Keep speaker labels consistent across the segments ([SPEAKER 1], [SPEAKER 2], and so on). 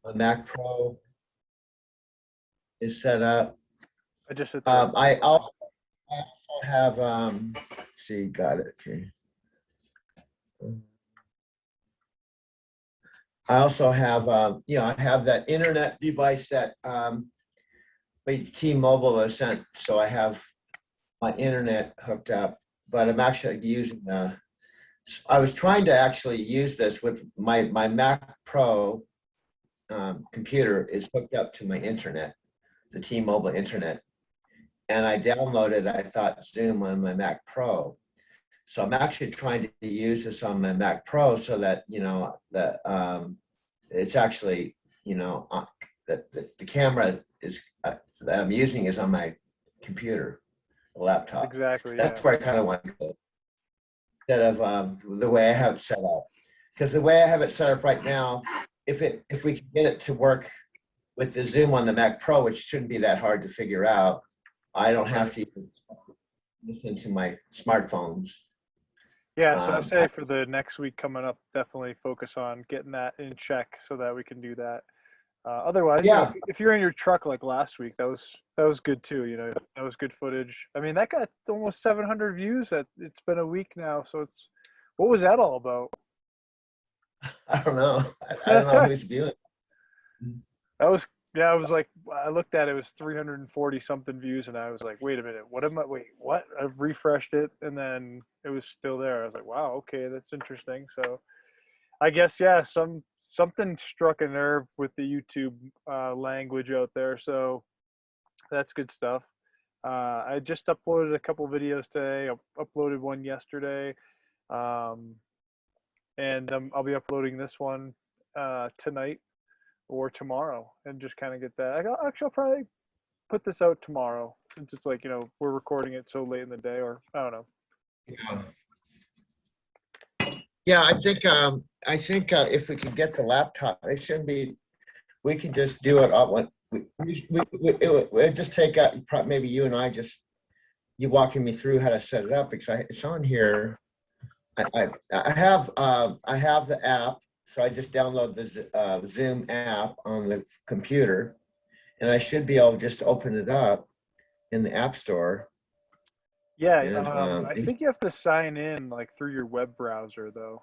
[SPEAKER 1] My Mac Pro is set up.
[SPEAKER 2] I just hit the
[SPEAKER 1] I also have, let's see, got it, okay. I also have, I have that internet device that T-Mobile has sent, so I have my internet hooked up, but I'm actually using, I was trying to actually use this with my Mac Pro computer is hooked up to my internet, the T-Mobile internet. And I downloaded, I thought, Zoom on my Mac Pro. So I'm actually trying to use this on my Mac Pro so that, that it's actually, that the camera is that I'm using is on my computer, the laptop.
[SPEAKER 2] exactly, yeah.
[SPEAKER 1] That's where I kind of want to go instead of the way I have it set up. Because the way I have it set up right now, if we can get it to work with the Zoom on the Mac Pro, which shouldn't be that hard to figure out, I don't have to listen to my smartphones.
[SPEAKER 2] Yeah, so I say
[SPEAKER 1] I,
[SPEAKER 2] for the next week coming up, definitely focus on getting that in check so that we can do that. Otherwise,
[SPEAKER 1] yeah,
[SPEAKER 2] if you're in your truck like last week, that was good too. That was good footage. I mean, that got almost 700 views. It's been a week now, so what was that all about?
[SPEAKER 1] I don't know. I don't know
[SPEAKER 2] that
[SPEAKER 1] who's viewing.
[SPEAKER 2] was yeah. I was like, I looked at it, it was 340 something views, and I was like, wait a minute, what am I? Wait, what? I refreshed it, and then it was still there. I was like, wow, okay, that's interesting. So I guess yeah, something struck a nerve with the YouTube language out there. So that's good stuff. I just uploaded a couple videos today. I uploaded one yesterday, um, and I'll be uploading this one tonight or tomorrow, and just kind of get that. Actually, I'll probably put this out tomorrow since it's like we're recording it so late in the day, or I don't know.
[SPEAKER 1] Yeah, yeah. I think if we can get the laptop, it shouldn't be. We can just do it all. It just take out maybe you and I just you walking me through how to set it up because it's on here. I have the app, so I just download the Zoom app on the computer, and I should be able to just open it up in the App Store.
[SPEAKER 2] Yeah,
[SPEAKER 1] And
[SPEAKER 2] I think you have to sign in like through your web browser though.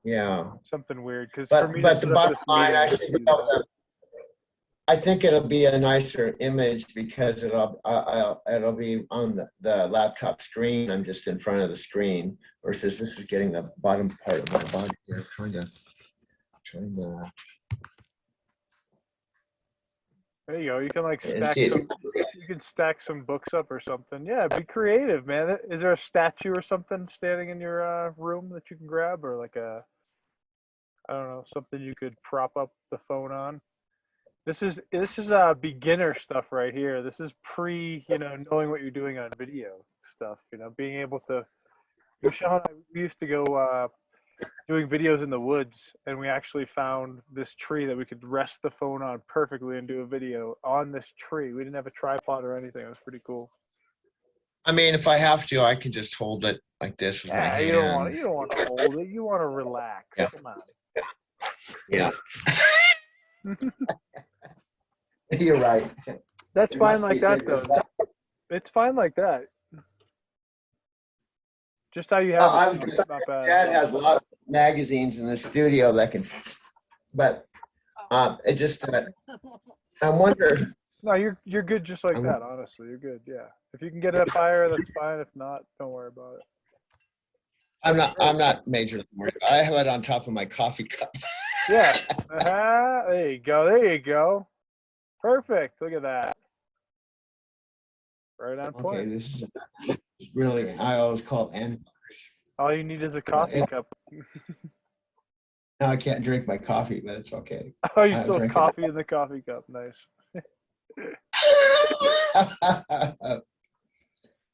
[SPEAKER 1] yeah,
[SPEAKER 2] Something weird because for
[SPEAKER 1] but
[SPEAKER 2] me to
[SPEAKER 1] the
[SPEAKER 2] set up
[SPEAKER 1] bottom
[SPEAKER 2] this
[SPEAKER 1] line,
[SPEAKER 2] meeting,
[SPEAKER 1] I
[SPEAKER 2] I have
[SPEAKER 1] should
[SPEAKER 2] to
[SPEAKER 1] be
[SPEAKER 2] do
[SPEAKER 1] able
[SPEAKER 2] that.
[SPEAKER 1] to. I think it'll be a nicer image because it'll be on the laptop screen. I'm just in front of the screen versus this is getting the bottom part of my body here. Trying to
[SPEAKER 2] There you go. You can like
[SPEAKER 1] and
[SPEAKER 2] stack
[SPEAKER 1] see it.
[SPEAKER 2] some. You can stack some books up or something. Yeah, be creative, man. Is there a statue or something standing in your room that you can grab, or like I don't know, something you could prop up the phone on? This is beginner stuff right here. This is pre, knowing what you're doing on video stuff. Being able to. Michelle and I, we used to go doing videos in the woods, and we actually found this tree that we could rest the phone on perfectly and do a video on this tree. We didn't have a tripod or anything. It was pretty cool.
[SPEAKER 1] I mean, if I have to, I can just hold it like this with my
[SPEAKER 2] Yeah, you don't want to.
[SPEAKER 1] hand.
[SPEAKER 2] You don't want to hold it. You want to relax.
[SPEAKER 1] Yeah,
[SPEAKER 2] Come
[SPEAKER 1] yeah.
[SPEAKER 2] on.
[SPEAKER 1] You're right.
[SPEAKER 2] That's
[SPEAKER 1] There
[SPEAKER 2] fine
[SPEAKER 1] must
[SPEAKER 2] like
[SPEAKER 1] be
[SPEAKER 2] that
[SPEAKER 1] there's
[SPEAKER 2] though. It's fine like that. Just how you
[SPEAKER 1] well,
[SPEAKER 2] have it.
[SPEAKER 1] I was gonna say,
[SPEAKER 2] Not bad.
[SPEAKER 1] Dad has a lot of magazines in the studio that can, but it just I wonder.
[SPEAKER 2] No, you're good just like
[SPEAKER 1] I'm
[SPEAKER 2] that. Honestly, you're good. Yeah. If you can get it fire, that's fine. If not, don't worry about it.
[SPEAKER 1] I'm not majorly worried. I have it on top of my coffee cup.
[SPEAKER 2] Yeah. There you go. There you go. Perfect. Look at that. Right on
[SPEAKER 1] Okay,
[SPEAKER 2] point.
[SPEAKER 1] this is really I always call it and
[SPEAKER 2] All you need is a coffee cup.
[SPEAKER 1] now I can't drink my coffee, but it's okay.
[SPEAKER 2] Oh, you
[SPEAKER 1] I
[SPEAKER 2] still have
[SPEAKER 1] drink it.
[SPEAKER 2] coffee in the coffee cup. Nice.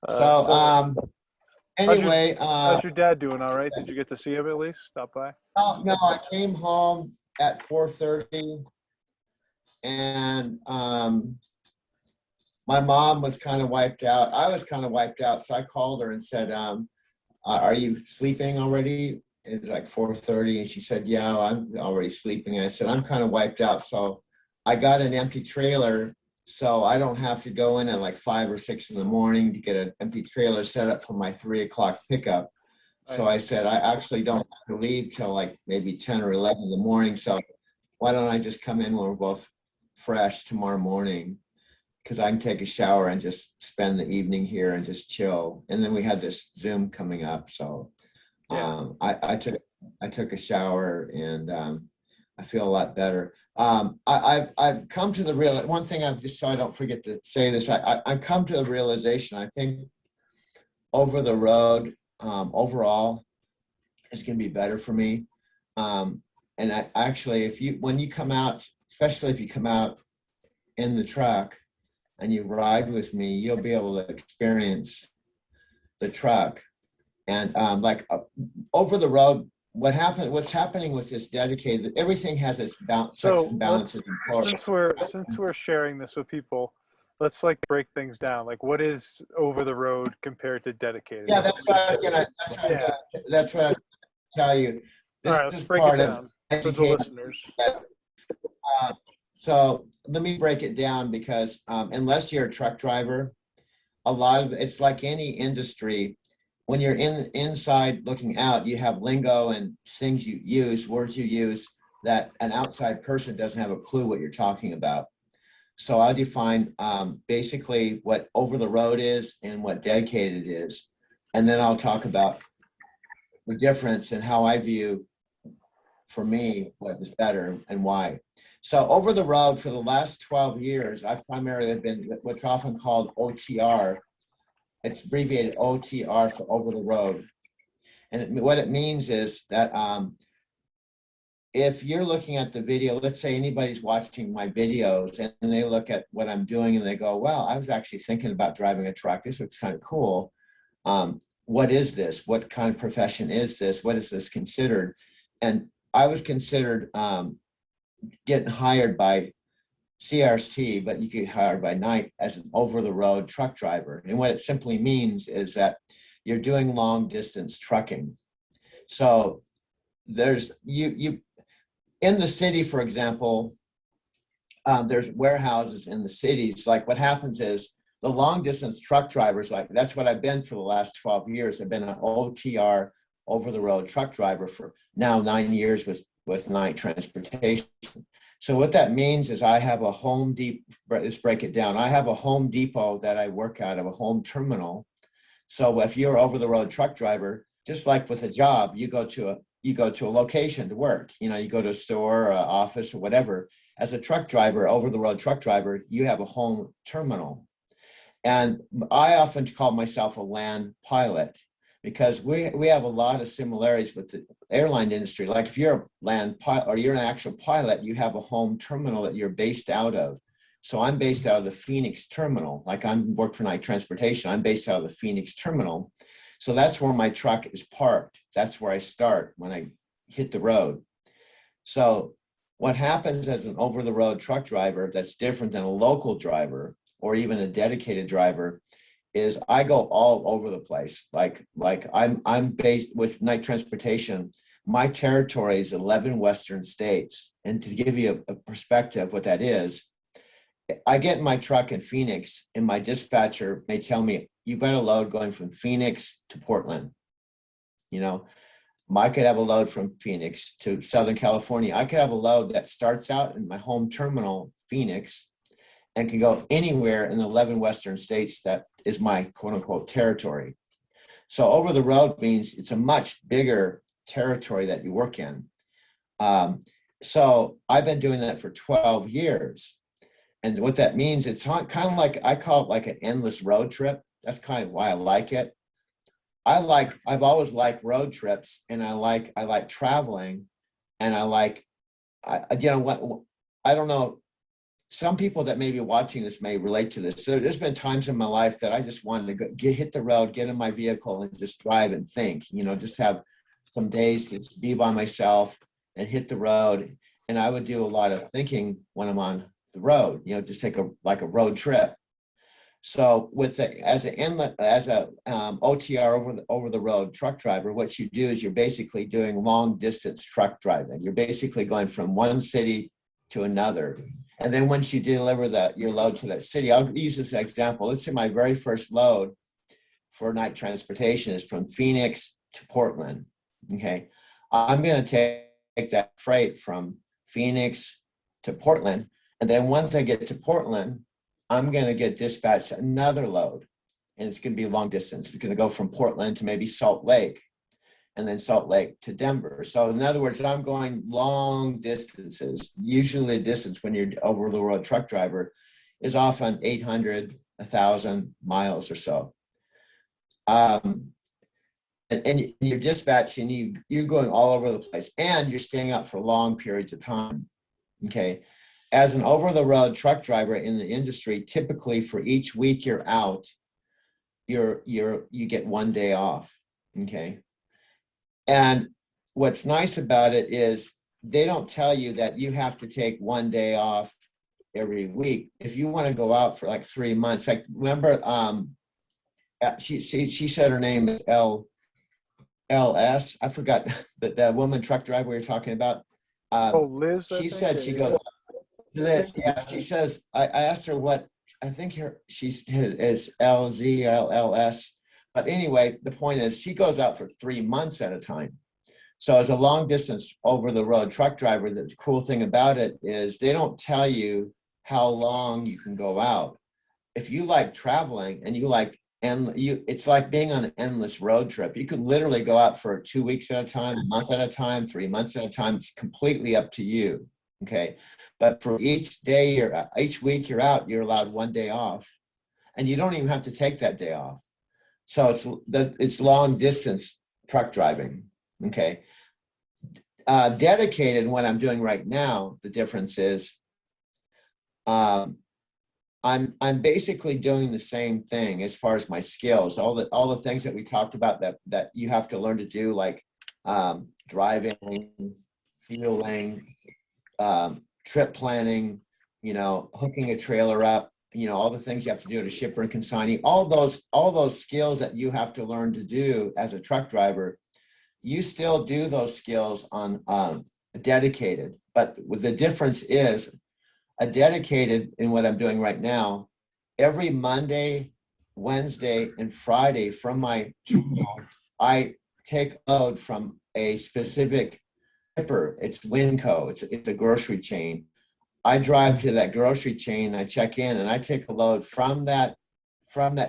[SPEAKER 1] So
[SPEAKER 2] So how's your
[SPEAKER 1] anyway,
[SPEAKER 2] how's your dad doing? All right? Did you get to see him at least? Stop by?
[SPEAKER 1] oh, no, I came home at 4:30 and my mom was kind of wiped out. I was kind of wiped out, so I called her and said, "Are you sleeping already?" it's like 4:30, and she said, yeah, I'm already sleeping. I said, I'm kind of wiped out. So I got an empty trailer, so I don't have to go in at like 5 or 6 in the morning to get an empty trailer set up for my 3 o'clock pickup. So I said, I actually don't have to leave till like maybe 10 or 11 in the morning. So why don't I just come in when we're both fresh tomorrow morning? Because I can take a shower and just spend the evening here and just chill. And then we had this Zoom coming up. So
[SPEAKER 2] Yeah.
[SPEAKER 1] I took a shower, and I feel a lot better. I've come to the real one thing. I've just, so I don't forget to say this. I've come to the realization. I think over the road, overall, is going to be better for me. And I actually, when you come out, especially if you come out in the truck and you ride with me, you'll be able to experience the truck. And over the road, what's happening with this dedicated, everything has its checks
[SPEAKER 2] So
[SPEAKER 1] and balances in place.
[SPEAKER 2] since we're sharing this with people, let's like break things down. Like, what is over the road compared to dedicated?
[SPEAKER 1] Yeah, that's what I was gonna, that's what I was gonna tell you.
[SPEAKER 2] All
[SPEAKER 1] This
[SPEAKER 2] right, let's
[SPEAKER 1] is
[SPEAKER 2] break it
[SPEAKER 1] part of
[SPEAKER 2] down for the
[SPEAKER 1] education.
[SPEAKER 2] listeners.
[SPEAKER 1] So let me break it down, because unless you're a truck driver, a lot of it's like any industry. When you're inside looking out, you have lingo and things you use, words you use that an outside person doesn't have a clue what you're talking about. So I'll define basically what over the road is and what dedicated is. And then I'll talk about the difference and how I view, for me, what is better and why. So over the road for the last 12 years, I've primarily been what's often called OTR. It's abbreviated OTR for over the road. And what it means is that if you're looking at the video, let's say anybody's watching my videos and they look at what I'm doing and they go, well, I was actually thinking about driving a truck. This looks kind of cool. What is this? What kind of profession is this? What is this considered? And I was considered getting hired by CRST, but you get hired by night as an over-the-road truck driver. And what it simply means is that you're doing long distance trucking. So there's you in the city, for example, there's warehouses in the cities. Like what happens is the long distance truck drivers, like that's what I've been for the last 12 years. I've been an OTR, over the road truck driver, for now 9 years with Knight Transportation. So what that means is I have a Home Depot, let's break it down. I have a Home Depot that I work out of, a home terminal. So if you're over the road truck driver, just like with a job, you go to a location to work. You know, you go to a store or an office or whatever. As a truck driver, over the road truck driver, you have a home terminal. And I often call myself a land pilot, because we have a lot of similarities with the airline industry. Like if you're a land pilot or you're an actual pilot, you have a home terminal that you're based out of. So I'm based out of the Phoenix terminal. Like I'm work for Knight Transportation. I'm based out of the Phoenix terminal. So that's where my truck is parked. That's where I start when I hit the road. So what happens as an over-the-road truck driver that's different than a local driver or even a dedicated driver is I go all over the place. Like I'm based with Knight Transportation. My territory is 11 Western states. And to give you a perspective what that is, I get in my truck in Phoenix and my dispatcher may tell me, you've got a load going from Phoenix to Portland. You know, I could have a load from Phoenix to Southern California. I could have a load that starts out in my home terminal, Phoenix, and can go anywhere in the 11 Western states that is my quote unquote territory. So over the road means it's a much bigger territory that you work in. So I've been doing that for 12 years. And what that means, it's kind of like, I call it like an endless road trip. That's kind of why I like it. I've always liked road trips, and I like traveling, and you know what, I don't know, some people that may be watching this may relate to this. So there's been times in my life that I just wanted to hit the road, get in my vehicle and just drive and think, you know, just have some days to be by myself and hit the road. And I would do a lot of thinking when I'm on the road, you know, just take a road trip. So with as an inlet, as a OTR over the road truck driver, what you do is you're basically doing long distance truck driving. You're basically going from one city to another. And then once you deliver your load to that city, I'll use this example. Let's say my very first load for night transportation is from Phoenix to Portland. Okay. I'm going to take that freight from Phoenix to Portland. And then once I get to Portland, I'm going to get dispatched another load, and it's going to be long distance. It's going to go from Portland to maybe Salt Lake, and then Salt Lake to Denver. So in other words, I'm going long distances. Usually the distance when you're over the road truck driver is often 800, 1,000 miles or so. And you're dispatching, you're going all over the place, and you're staying up for long periods of time. Okay. As an over-the-road truck driver in the industry, typically for each week you're out, you get 1 day off. Okay. And what's nice about it is they don't tell you that you have to take 1 day off every week. If you want to go out for like 3 months, like remember, she said her name is LS. I forgot that woman truck driver we were talking about.
[SPEAKER 2] Liz.
[SPEAKER 1] She said she goes. Liz, yeah, she says. I asked her what I think she's is LZ or LLS, but anyway, the point is she goes out for 3 months at a time. So as a long distance over the road truck driver, the cool thing about it is they don't tell you how long you can go out. If you like traveling and you like it's like being on an endless road trip. You could literally go out for 2 weeks at a time, a month at a time, 3 months at a time. It's completely up to you. Okay. But for each week you're out, you're allowed 1 day off, and you don't even have to take that day off. So it's long distance truck driving. Okay. Dedicated, what I'm doing right now, the difference is, I'm basically doing the same thing as far as my skills, all the things that we talked about that you have to learn to do, like driving, fueling, trip planning, hooking a trailer up, all the things you have to do to shipper and consignee, all those skills that you have to learn to do as a truck driver. You still do those skills on dedicated, but the difference is a dedicated in what I'm doing right now, every Monday, Wednesday, and Friday from my terminal, I take a load from a specific shipper. It's Winco. It's a grocery chain. I drive to that grocery chain, I check in, and I take a load from that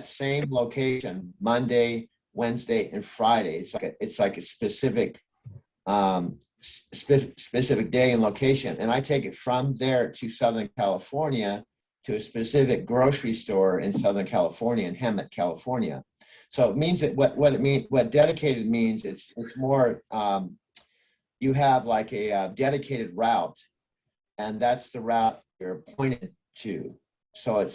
[SPEAKER 1] same location Monday, Wednesday, and Friday. It's like a specific specific day and location, and I take it from there to Southern California to a specific grocery store in Southern California, in Hemet, California. So it means that what dedicated means, it's more you have like a dedicated route, and that's the route you're pointed to. So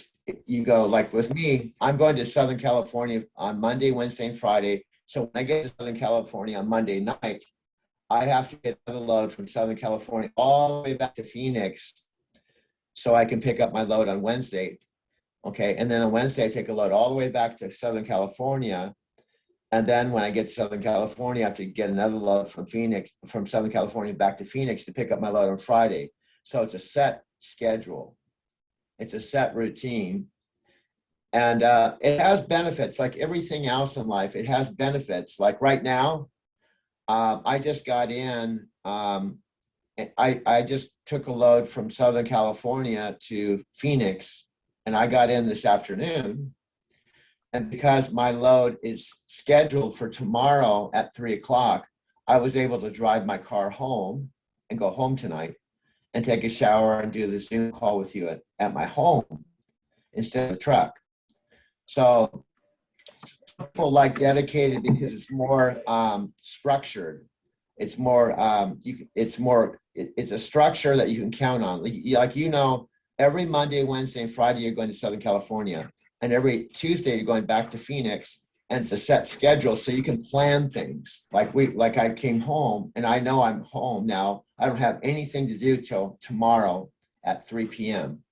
[SPEAKER 1] you go, like with me, I'm going to Southern California on Monday, Wednesday, and Friday. So when I get to Southern California on Monday night, I have to get another load from Southern California all the way back to Phoenix so I can pick up my load on Wednesday. Okay. And then on Wednesday, I take a load all the way back to Southern California. And then when I get to Southern California, I have to get another load from Southern California back to Phoenix to pick up my load on Friday. So it's a set schedule. It's a set routine. And it has benefits, like everything else in life. It has benefits. Like right now, I just got in, I just took a load from Southern California to Phoenix, and I got in this afternoon. And because my load is scheduled for tomorrow at 3:00, I was able to drive my car home and go home tonight and take a shower and do the Zoom call with you at my home instead of the truck. So people like dedicated because it's more structured. It's more it's a structure that you can count on. Like every Monday, Wednesday, and Friday you're going to Southern California, and every Tuesday you're going back to Phoenix, and it's a set schedule so you can plan things. Like I came home and I know I'm home now. I don't have anything to do till tomorrow at 3 p.m.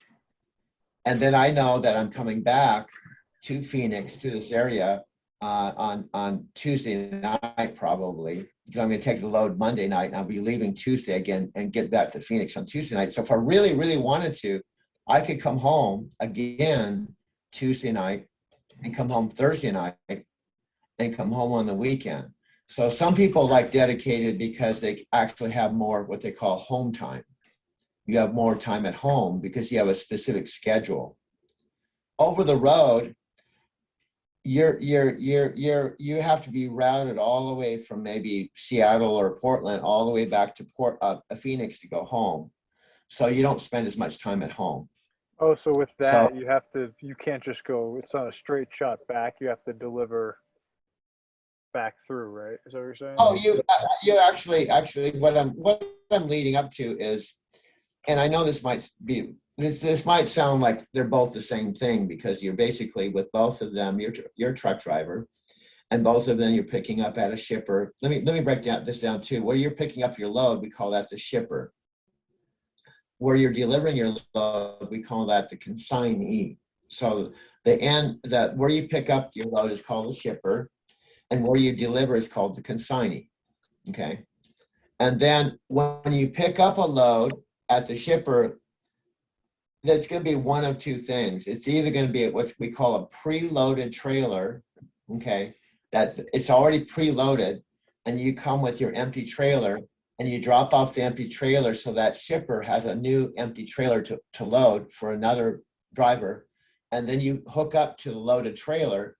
[SPEAKER 1] And then I know that I'm coming back to Phoenix, to this area on Tuesday night, probably, because I'm going to take the load Monday night and I'll be leaving Tuesday again and get back to Phoenix on Tuesday night. So if I really, really wanted to, I could come home again Tuesday night and come home Thursday night and come home on the weekend. So some people like dedicated because they actually have more what they call home time. You have more time at home because you have a specific schedule. Over the road, you have to be routed all the way from maybe Seattle or Portland all the way back to Phoenix to go home. So you don't spend as much time at home.
[SPEAKER 2] Oh, so with
[SPEAKER 1] So
[SPEAKER 2] that, you can't just go, it's not a straight shot back. You have to deliver back through, right? Is that what you're saying?
[SPEAKER 1] oh, you actually what I'm leading up to is, and I know this might sound like they're both the same thing, because you're basically, with both of them, you're a truck driver, and both of them you're picking up at a shipper. Let me break this down too. Where you're picking up your load, we call that the shipper. Where you're delivering your load, we call that the consignee. So where you pick up your load is called the shipper, and where you deliver is called the consignee. Okay. And then when you pick up a load at the shipper, that's going to be one of two things. It's either going to be what we call a preloaded trailer. Okay. It's already preloaded, and you come with your empty trailer and you drop off the empty trailer, so that shipper has a new empty trailer to load for another driver. And then you hook up to the loaded trailer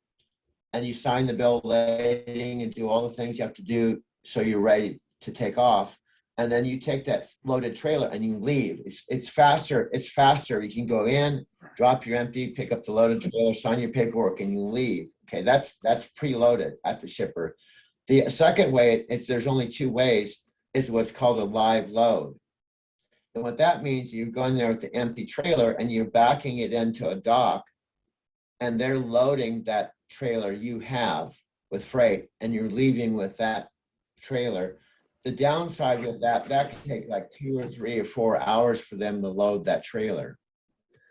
[SPEAKER 1] and you sign the bill of lading and do all the things you have to do so you're ready to take off. And then you take that loaded trailer and you leave. It's faster. It's faster. You can go in, drop your empty, pick up the loaded trailer, sign your paperwork, and you leave. Okay, that's preloaded at the shipper. The second way, there's only two ways, is what's called a live load. And what that means, you're going there with the empty trailer and you're backing it into a dock, and they're loading that trailer you have with freight, and you're leaving with that trailer. The downside with that can take like 2 or 3 or 4 hours for them to load that trailer.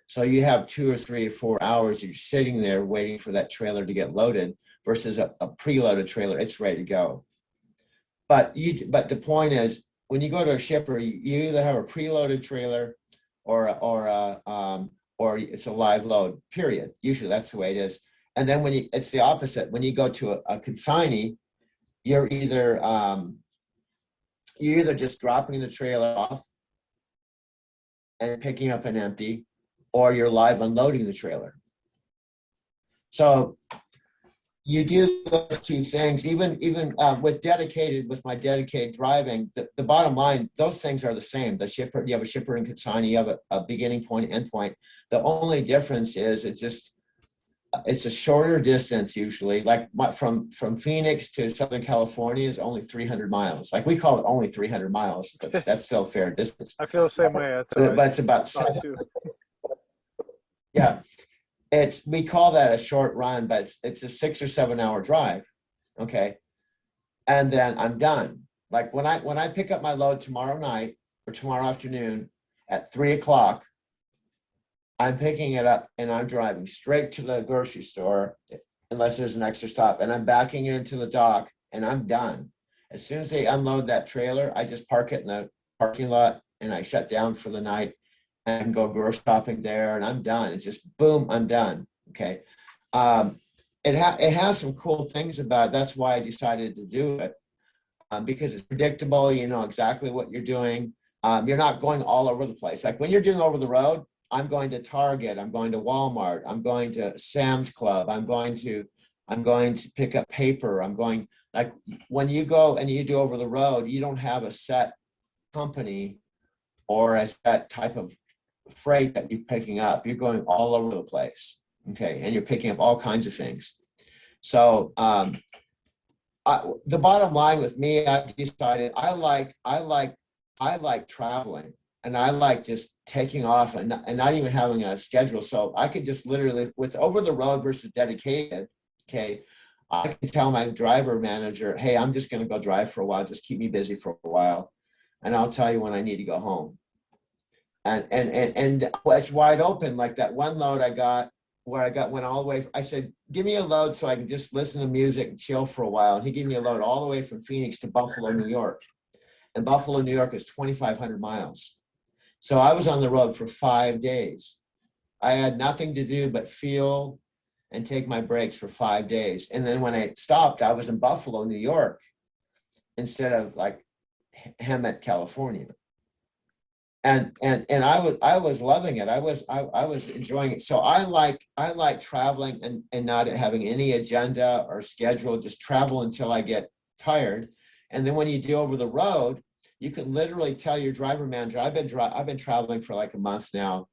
[SPEAKER 1] So you have 2 or 3 or 4 hours, you're sitting there waiting for that trailer to get loaded, versus a preloaded trailer, it's ready to go. But the point is, when you go to a shipper, you either have a preloaded trailer or it's a live load, period. Usually that's the way it is. And then it's the opposite. When you go to a consignee, you're either just dropping the trailer off and picking up an empty, or you're live unloading the trailer. So you do those two things. Even with my dedicated driving, the bottom line, those things are the same. The shipper, you have a shipper and consignee, you have a beginning point, end point. The only difference is it's a shorter distance usually. Like from Phoenix to Southern California is only 300 miles. Like we call it only 300 miles, but that's still a fair distance.
[SPEAKER 2] I feel the same way.
[SPEAKER 1] But it's about yeah. We call that a short run, but it's a 6 or 7 hour drive. Okay. And then I'm done. Like when I pick up my load tomorrow night or tomorrow afternoon at 3 o'clock, I'm picking it up and I'm driving straight to the grocery store, unless there's an extra stop, and I'm backing it into the dock and I'm done. As soon as they unload that trailer, I just park it in the parking lot and I shut down for the night and go grocery shopping there, and I'm done. It's just boom, I'm done. Okay. It has some cool things about it. That's why I decided to do it, because it's predictable. You know exactly what you're doing. You're not going all over the place. Like when you're doing over the road, I'm going to Target, I'm going to Walmart, I'm going to Sam's Club, I'm going to pick up paper. I'm going, like when you go and you do over the road, you don't have a set company or a set type of freight that you're picking up. You're going all over the place. Okay. And you're picking up all kinds of things. So the bottom line with me, I decided I like traveling, and I like just taking off and not even having a schedule. So I could just literally, with over the road versus dedicated, okay, I can tell my driver manager, hey, I'm just going to go drive for a while. Just keep me busy for a while, and I'll tell you when I need to go home. And it's wide open. Like that one load I got where went all the way. I said, give me a load so I can just listen to music and chill for a while. And he gave me a load all the way from Phoenix to Buffalo, New York. And Buffalo, New York is 2,500 miles. So I was on the road for 5 days. I had nothing to do but feel and take my breaks for 5 days. And then when I stopped, I was in Buffalo, New York, instead of like Hemet, California. And I was loving it. I was enjoying it. So I like traveling and not having any agenda or schedule, just travel until I get tired. And then when you do over the road, you can literally tell your driver manager, I've been traveling for like a month now.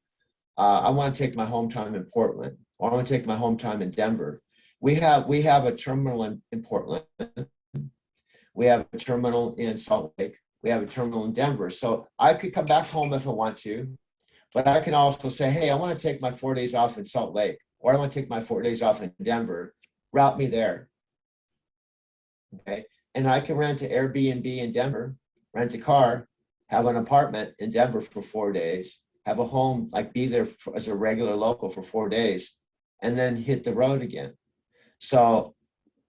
[SPEAKER 1] I want to take my home time in Portland, or I want to take my home time in Denver. We have a terminal in Portland. We have a terminal in Salt Lake. We have a terminal in Denver. So I could come back home if I want to, but I can also say, hey, I want to take my 4 days off in Salt Lake, or I want to take my 4 days off in Denver, route me there. Okay. And I can rent an Airbnb in Denver, rent a car, have an apartment in Denver for 4 days, have a home, like be there as a regular local for 4 days, and then hit the road again. So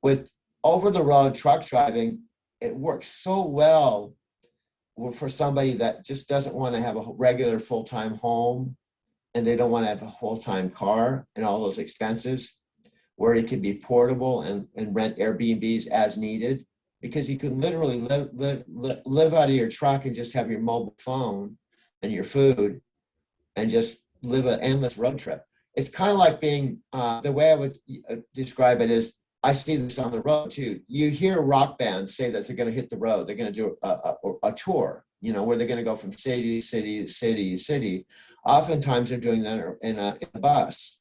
[SPEAKER 1] with over the road truck driving, it works so well for somebody that just doesn't want to have a regular full-time home, and they don't want to have a full-time car and all those expenses, where it can be portable and rent Airbnbs as needed, because you can literally live out of your truck and just have your mobile phone and your food and just live an endless road trip. It's kind of like being, the way I would describe it is, I see this on the road too. You hear rock bands say that they're going to hit the road. They're going to do a tour, where they're going to go from city to city to city to city. Oftentimes they're doing that in a bus.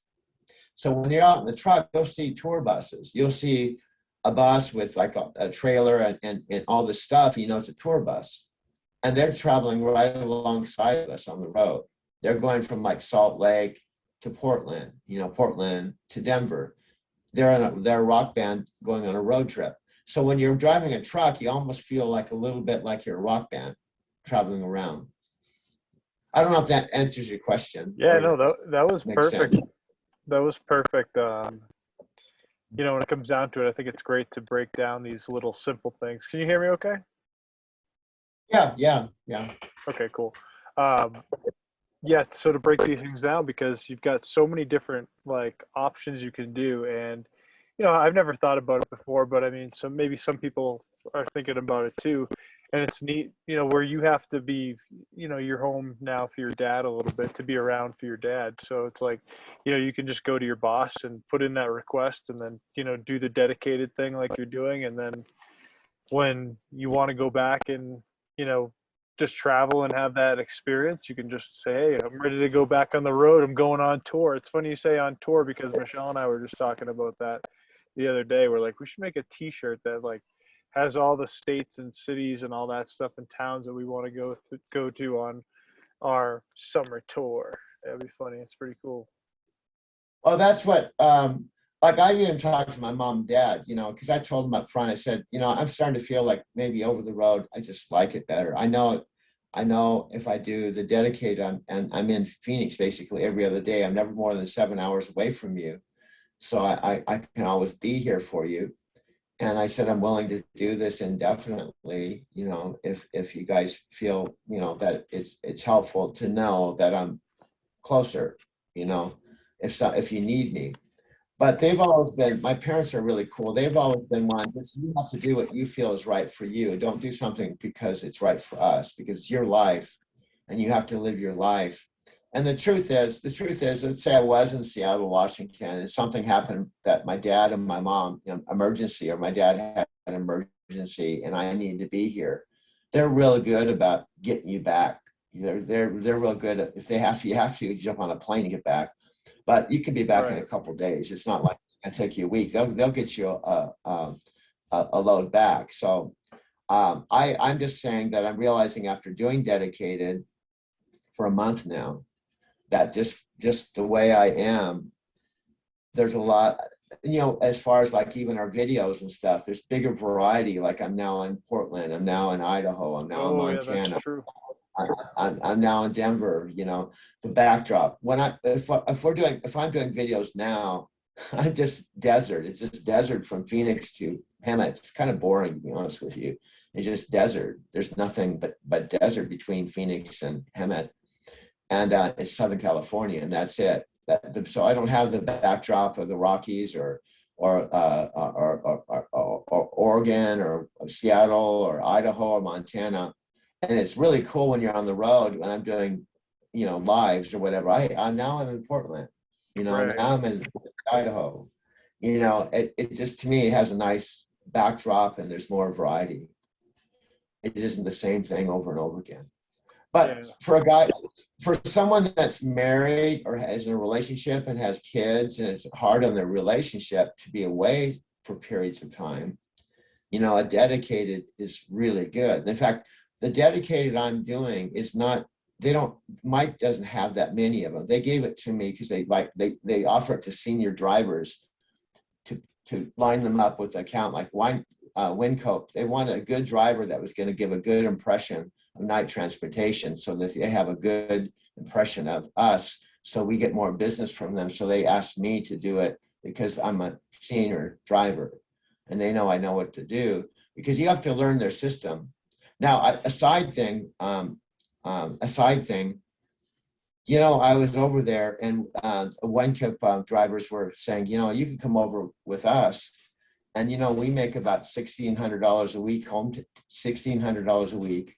[SPEAKER 1] So when you're out in the truck, you'll see tour buses. You'll see a bus with like a trailer and all this stuff. It's a tour bus. And they're traveling right alongside us on the road. They're going from like Salt Lake to Portland, Portland to Denver. They're a rock band going on a road trip. So when you're driving a truck, you almost feel like a little bit like you're a rock band traveling around. I don't know if that answers your question.
[SPEAKER 2] Yeah, no, that was
[SPEAKER 1] Makes
[SPEAKER 2] perfect.
[SPEAKER 1] sense.
[SPEAKER 2] That was perfect. When it comes down to it, I think it's great to break down these little simple things. Can you hear me okay?
[SPEAKER 1] Yeah.
[SPEAKER 2] Okay, cool. Yeah, so to break these things down, because you've got so many different like options you can do, and I've never thought about it before, but I mean, so maybe some people are thinking about it too, and it's neat, where you have to be, you're home now for your dad a little bit, to be around for your dad. So it's like, you can just go to your boss and put in that request, and then do the dedicated thing like you're doing, and then when you want to go back and just travel and have that experience, you can just say, hey, I'm ready to go back on the road. I'm going on tour. It's funny you say on tour, because Michelle and I were just talking about that the other day. We're like, we should make a t-shirt that like has all the states and cities and all that stuff and towns that we want to go to on our summer tour. That'd be funny. It's pretty cool.
[SPEAKER 1] Well, that's what, like I even talked to my mom and dad, because I told them up front, I said, I'm starting to feel like maybe over the road, I just like it better. I know if I do the dedicated, I'm in Phoenix basically every other day. I'm never more than 7 hours away from you. So I can always be here for you. And I said, I'm willing to do this indefinitely, if you guys feel, that it's helpful to know that I'm closer, if you need me. But they've always been, my parents are really cool. They've always been one, just you have to do what you feel is right for you. Don't do something because it's right for us, because it's your life and you have to live your life. And the truth is, let's say I was in Seattle, Washington, and something happened that my dad and my mom, emergency, or my dad had an emergency and I need to be here. They're really good about getting you back. They're real good at, if you have to jump on a plane to get back. But you can be back in a couple of days. It's not like it's going to take you a week. They'll get you a load back. So I'm just saying that I'm realizing after doing dedicated for a month now, that just the way I am, there's a lot, as far as like even our videos and stuff, there's bigger variety. Like I'm now in Portland, I'm now in Idaho, I'm now in Montana.
[SPEAKER 2] Yeah, that's true.
[SPEAKER 1] I'm now in Denver, you know, the backdrop. If I'm doing videos now, I'm just desert. It's just desert from Phoenix to Hemet. It's kind of boring, to be honest with you. It's just desert. There's nothing but desert between Phoenix and Hemet, and it's Southern California, and that's it. So I don't have the backdrop of the Rockies or Oregon or Seattle or Idaho or Montana. And it's really cool when you're on the road when I'm doing, you know, lives or whatever. I'm now I'm in Portland, you know,
[SPEAKER 2] Right.
[SPEAKER 1] now I'm in Idaho. You know, it just to me has a nice backdrop and there's more variety. It isn't the same thing over and over again.
[SPEAKER 2] Yeah.
[SPEAKER 1] But for someone that's married or is in a relationship and has kids and it's hard on their relationship to be away for periods of time, you know, a dedicated is really good. And in fact, the dedicated I'm doing is not, Mike doesn't have that many of them. They gave it to me because they offer it to senior drivers to line them up with an account like Wincope. They wanted a good driver that was going to give a good impression of Knight Transportation so that they have a good impression of us so we get more business from them. So they asked me to do it because I'm a senior driver and they know I know what to do because you have to learn their system. Now, a side thing, you know, I was over there and Wincope drivers were saying, you know, you can come over with us. And, you know, we make about $1,600 a week, $1,600 a week.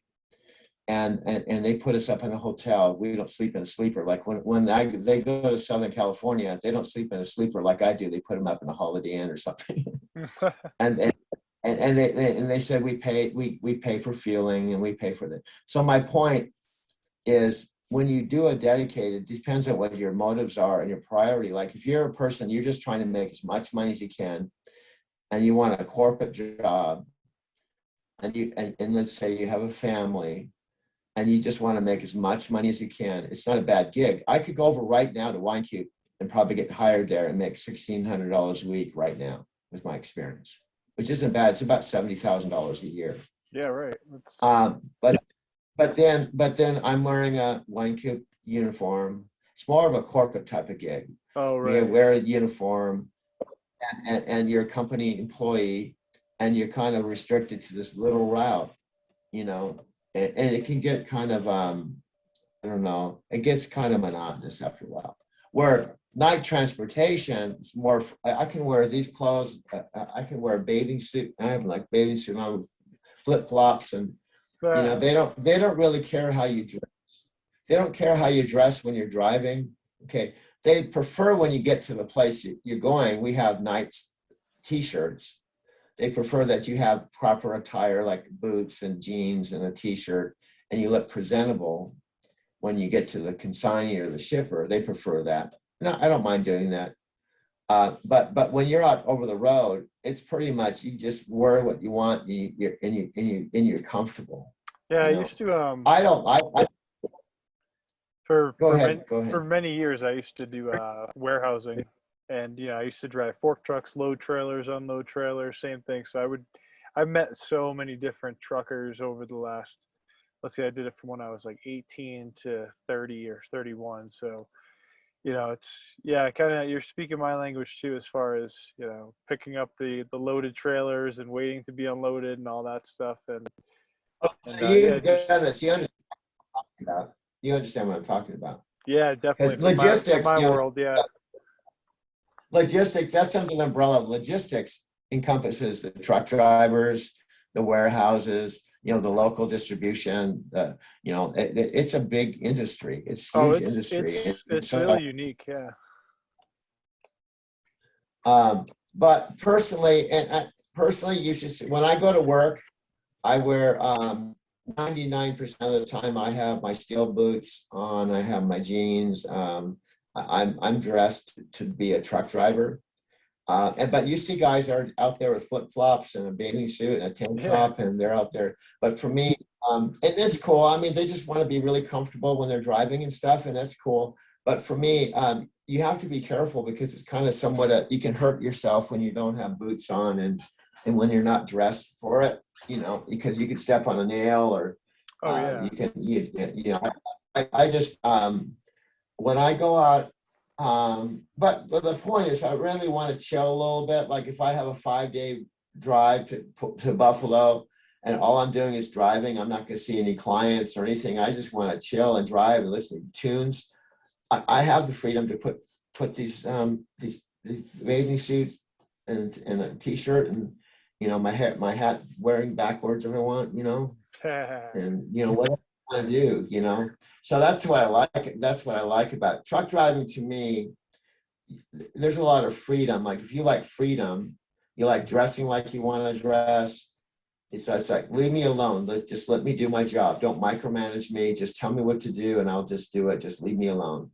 [SPEAKER 1] And they put us up in a hotel. We don't sleep in a sleeper. Like when they go to Southern California, they don't sleep in a sleeper like I do. They put them up in a Holiday Inn or something. and they said we pay for fueling and we pay for that. So my point is when you do a dedicated, it depends on what your motives are and your priority. Like if you're a person, you're just trying to make as much money as you can and you want a corporate job and let's say you have a family and you just want to make as much money as you can, it's not a bad gig. I could go over right now to Wincope and probably get hired there and make $1,600 a week right now with my experience, which isn't bad. It's about $70,000 a year.
[SPEAKER 2] Yeah, right.
[SPEAKER 1] But then I'm wearing a Wincope uniform. It's more of a corporate type of gig.
[SPEAKER 2] Oh,
[SPEAKER 1] You
[SPEAKER 2] right.
[SPEAKER 1] wear a uniform and you're a company employee and you're kind of restricted to this little route, you know, and it can get kind of, I don't know, it gets kind of monotonous after a while. Where Knight Transportation, it's more, I can wear these clothes, I can wear a bathing suit. I have like bathing suit on, flip flops, and you know, they don't really care how you dress. They don't care how you dress when you're driving. Okay. They prefer when you get to the place you're going, we have Knight's t-shirts. They prefer that you have proper attire like boots and jeans and a t-shirt and you look presentable when you get to the consignee or the shipper. They prefer that. No, I don't mind doing that. But when you're out over the road, it's pretty much you just wear what you want and you're comfortable.
[SPEAKER 2] Yeah, I
[SPEAKER 1] You know,
[SPEAKER 2] used to
[SPEAKER 1] I don't. I
[SPEAKER 2] for
[SPEAKER 1] go
[SPEAKER 2] for
[SPEAKER 1] ahead.
[SPEAKER 2] many
[SPEAKER 1] Go
[SPEAKER 2] for
[SPEAKER 1] ahead.
[SPEAKER 2] many years I used to do warehousing, and I used to drive fork trucks, load trailers, unload trailers, same thing. So I've met so many different truckers over the last, let's see, I did it from when I was like 18 to 30 or 31. So it's, yeah, kind of, you're speaking my language too, as far as picking up the loaded trailers and waiting to be unloaded and all that stuff, and
[SPEAKER 1] So
[SPEAKER 2] yeah,
[SPEAKER 1] you've
[SPEAKER 2] just
[SPEAKER 1] done this. You understand what I'm talking about.
[SPEAKER 2] yeah, definitely
[SPEAKER 1] Because
[SPEAKER 2] for
[SPEAKER 1] logistics,
[SPEAKER 2] my world, yeah.
[SPEAKER 1] logistics, that's under the umbrella of logistics encompasses the truck drivers, the warehouses, the local distribution, it's a big industry. It's
[SPEAKER 2] Oh,
[SPEAKER 1] huge
[SPEAKER 2] it's
[SPEAKER 1] industry.
[SPEAKER 2] it's
[SPEAKER 1] And
[SPEAKER 2] it's
[SPEAKER 1] so,
[SPEAKER 2] really unique, yeah.
[SPEAKER 1] but personally, personally, you should see, when I go to work, I wear 99% of the time I have my steel boots on, I have my jeans. I'm dressed to be a truck driver. But you see guys are out there with flip flops and a bathing suit and a tank
[SPEAKER 2] Yeah.
[SPEAKER 1] top, and they're out there. But for me, and it's cool. I mean, they just want to be really comfortable when they're driving and stuff, and that's cool. But for me, you have to be careful because it's kind of somewhat you can hurt yourself when you don't have boots on and when you're not dressed for it, because you could step on a nail or
[SPEAKER 2] Oh yeah.
[SPEAKER 1] You can, you know, I just, when I go out, but the point is, I really want to chill a little bit. Like if I have a 5-day drive to Buffalo, and all I'm doing is driving, I'm not going to see any clients or anything. I just want to chill and drive and listen to tunes. I have the freedom to put these bathing suits and a t-shirt and my hat wearing backwards if I want, and whatever I want to do, So that's what I like. That's what I like about it. Truck driving to me. There's a lot of freedom. Like if you like freedom, you like dressing like you want to dress. It's like, leave me alone. Just let me do my job. Don't micromanage me. Just tell me what to do and I'll just do it. Just leave me alone.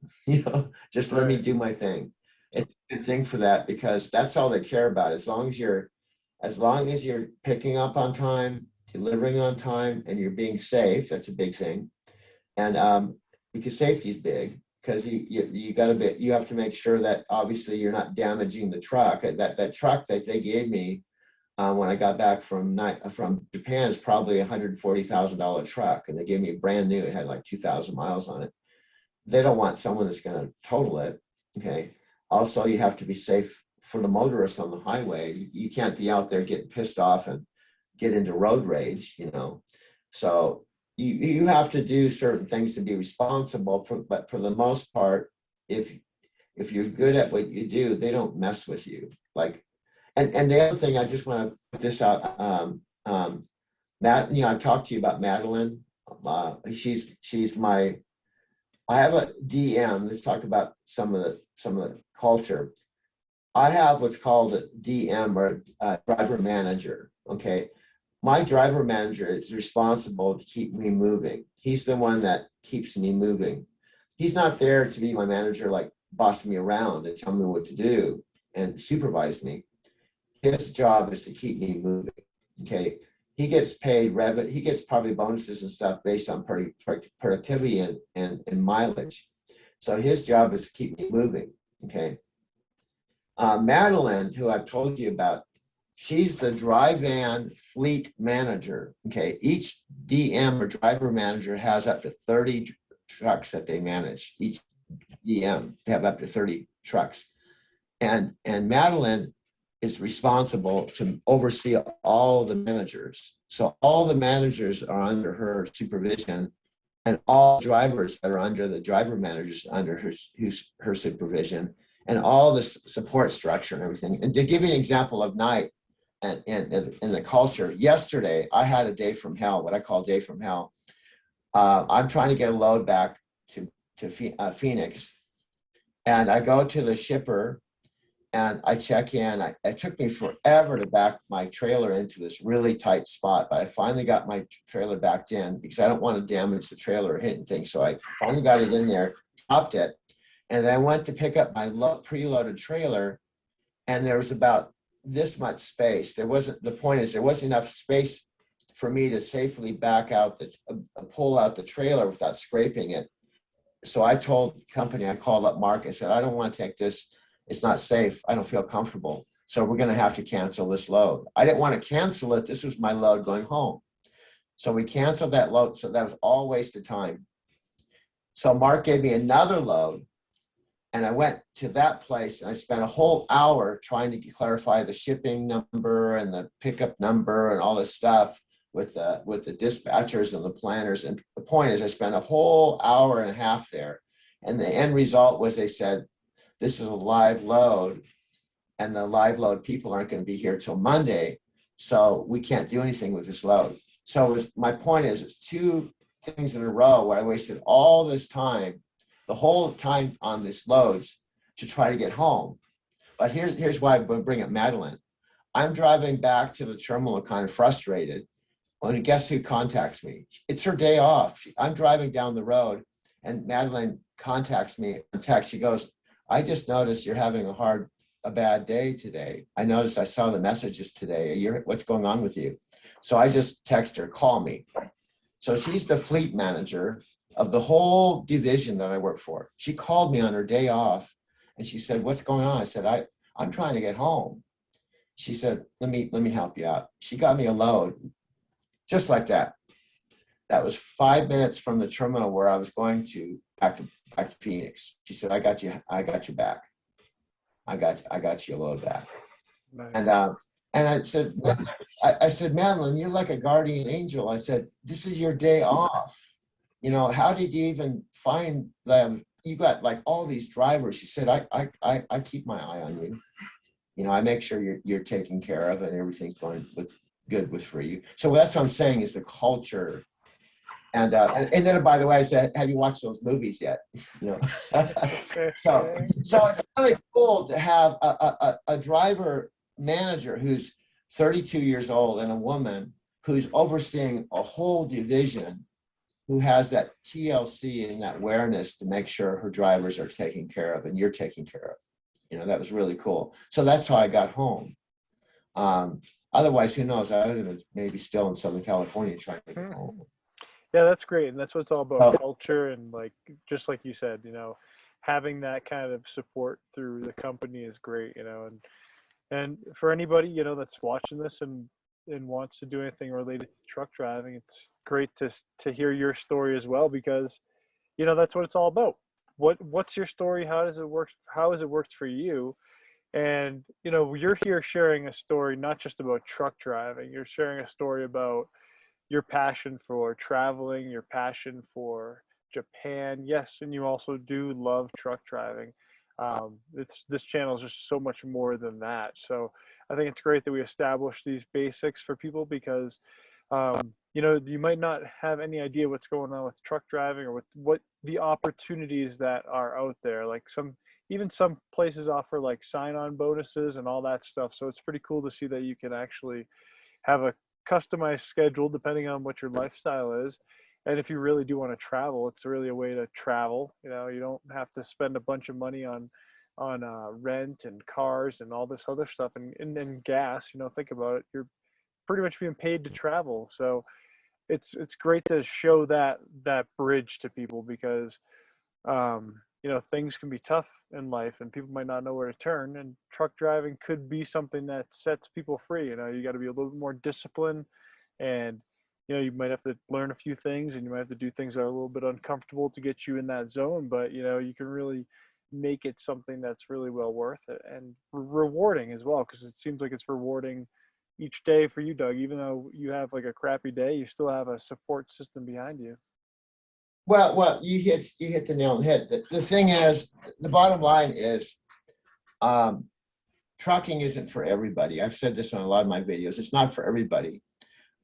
[SPEAKER 1] Just let me
[SPEAKER 2] Right.
[SPEAKER 1] do my thing. It's a good thing for that because that's all they care about. As long as you're picking up on time, delivering on time, and you're being safe, that's a big thing. And because safety is big, because you have to make sure that obviously you're not damaging the truck. That truck that they gave me when I got back from Japan is probably $140,000 truck, and they gave me a brand new. It had like 2,000 miles on it. They don't want someone that's going to total it. Okay. Also, you have to be safe for the motorists on the highway. You can't be out there getting pissed off and get into road rage. So you have to do certain things to be responsible for. But for the most part, if you're good at what you do, they don't mess with you. Like. And the other thing, I just want to put this out. Matt, I've talked to you about Madeline. She's my. I have a DM. Let's talk about some of the culture. I have what's called a DM or a driver manager. Okay, my driver manager is responsible to keep me moving. He's the one that keeps me moving. He's not there to be my manager, like boss me around and tell me what to do and supervise me. His job is to keep me moving. Okay. He gets paid revenue. He gets probably bonuses and stuff based on productivity and mileage. So his job is to keep me moving. Okay. Madeline, who I've told you about, she's the dry van fleet manager. Okay. Each DM or driver manager has up to 30 trucks that they manage. Each DM, they have up to 30 trucks. And Madeline is responsible to oversee all the managers. So all the managers are under her supervision, and all drivers that are under the driver managers under her supervision, and all the support structure and everything. And to give you an example of night and the culture, yesterday I had a day from hell, what I call day from hell. I'm trying to get a load back to Phoenix, and I go to the shipper. And I check in. It took me forever to back my trailer into this really tight spot, but I finally got my trailer backed in because I don't want to damage the trailer or hitting things. So I finally got it in there, dropped it, and then I went to pick up my preloaded trailer, and there was about this much space. The point is there wasn't enough space for me to safely pull out the trailer without scraping it. So I told the company, I called up Mark, I said, I don't want to take this. It's not safe. I don't feel comfortable. So we're going to have to cancel this load. I didn't want to cancel it. This was my load going home. So we canceled that load. So that was all wasted time. So Mark gave me another load, and I went to that place and I spent a whole hour trying to clarify the shipping number and the pickup number and all this stuff with the dispatchers and the planners. And the point is I spent a whole hour and a half there. And the end result was they said, this is a live load, and the live load people aren't going to be here till Monday. So we can't do anything with this load. So my point is, it's two things in a row where I wasted all this time, the whole time on these loads to try to get home. But here's why I'm going to bring up Madeline. I'm driving back to the terminal kind of frustrated. When guess who contacts me? It's her day off. I'm driving down the road, and Madeline contacts me on text. She goes, I just noticed you're having a bad day today. I noticed I saw the messages today. What's going on with you? So I just text her, call me. So she's the fleet manager of the whole division that I work for. She called me on her day off and she said, what's going on? I said, I'm trying to get home. She said, let me help you out. She got me a load just like that. that was 5 minutes from the terminal where I was going to back to Phoenix. She said, I got you back. I got you a load back.
[SPEAKER 2] Nice.
[SPEAKER 1] And I said, I said, Madeline, you're like a guardian angel. I said, this is your day off. You know, how did you even find them? You got like all these drivers. She said, I keep my eye on you. You know, I make sure you're taken care of and everything's going good for you. So that's what I'm saying is the culture. And then, by the way, I said, have you watched those movies yet? You know, so it's really cool to have a driver manager who's 32 years old and a woman who's overseeing a whole division, who has that TLC and that awareness to make sure her drivers are taken care of and you're taken care of. You know, that was really cool. So that's how I got home. Otherwise, who knows? I would have been maybe still in Southern California trying to get home.
[SPEAKER 2] Yeah, that's great. And that's what it's all about, culture. And like, just like you said, you know, having that kind of support through the company is great, you know, and for anybody, you know, that's watching this and wants to do anything related to truck driving, it's great to hear your story as well, because, you know, that's what it's all about. What's your story? How does it work? How has it worked for you? And, you know, you're here sharing a story, not just about truck driving. You're sharing a story about your passion for traveling, your passion for Japan. Yes, and you also do love truck driving. This channel is just so much more than that. So I think it's great that we establish these basics for people, because you know, you might not have any idea what's going on with truck driving or with what the opportunities that are out there. Like even some places offer like sign-on bonuses and all that stuff. So it's pretty cool to see that you can actually have a customized schedule depending on what your lifestyle is. And if you really do want to travel, it's really a way to travel. You know, you don't have to spend a bunch of money on rent and cars and all this other stuff, and gas. You know, think about it. You're pretty much being paid to travel. So it's great to show that bridge to people, because you know, things can be tough in life and people might not know where to turn, and truck driving could be something that sets people free. You know, you got to be a little bit more disciplined, and you know, you might have to learn a few things, and you might have to do things that are a little bit uncomfortable to get you in that zone, but you know, you can really make it something that's really well worth it and rewarding as well, because it seems like it's rewarding each day for you, Doug. Even though you have like a crappy day, you still have a support system behind you.
[SPEAKER 1] Well, you hit the nail on the head. The thing is, the bottom line is, trucking isn't for everybody. I've said this on a lot of my videos. It's not for everybody.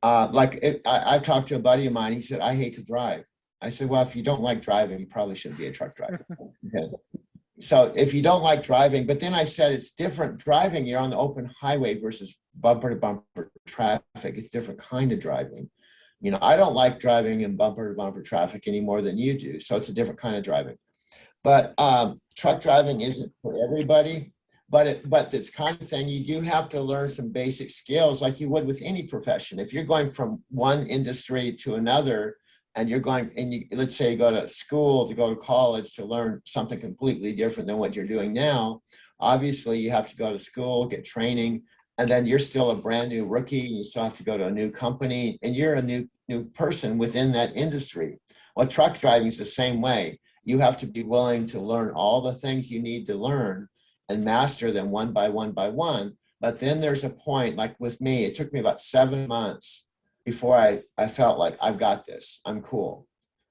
[SPEAKER 1] I've talked to a buddy of mine. He said, I hate to drive. I said, well, if you don't like driving, you probably shouldn't be a truck driver. Okay. So if you don't like driving, but then I said, it's different driving. You're on the open highway versus bumper to bumper traffic. It's different kind of driving. You know, I don't like driving in bumper to bumper traffic any more than you do. So it's a different kind of driving. But truck driving isn't for everybody. But it's kind of thing, you do have to learn some basic skills like you would with any profession. If you're going from one industry to another, and you're going, and you, let's say you go to school, to go to college to learn something completely different than what you're doing now, obviously you have to go to school, get training, and then you're still a brand new rookie. You still have to go to a new company, and you're a new person within that industry. Well, truck driving is the same way. You have to be willing to learn all the things you need to learn and master them one by one by one. But then there's a point, like with me, it took me about 7 months before I felt like I've got this, I'm cool.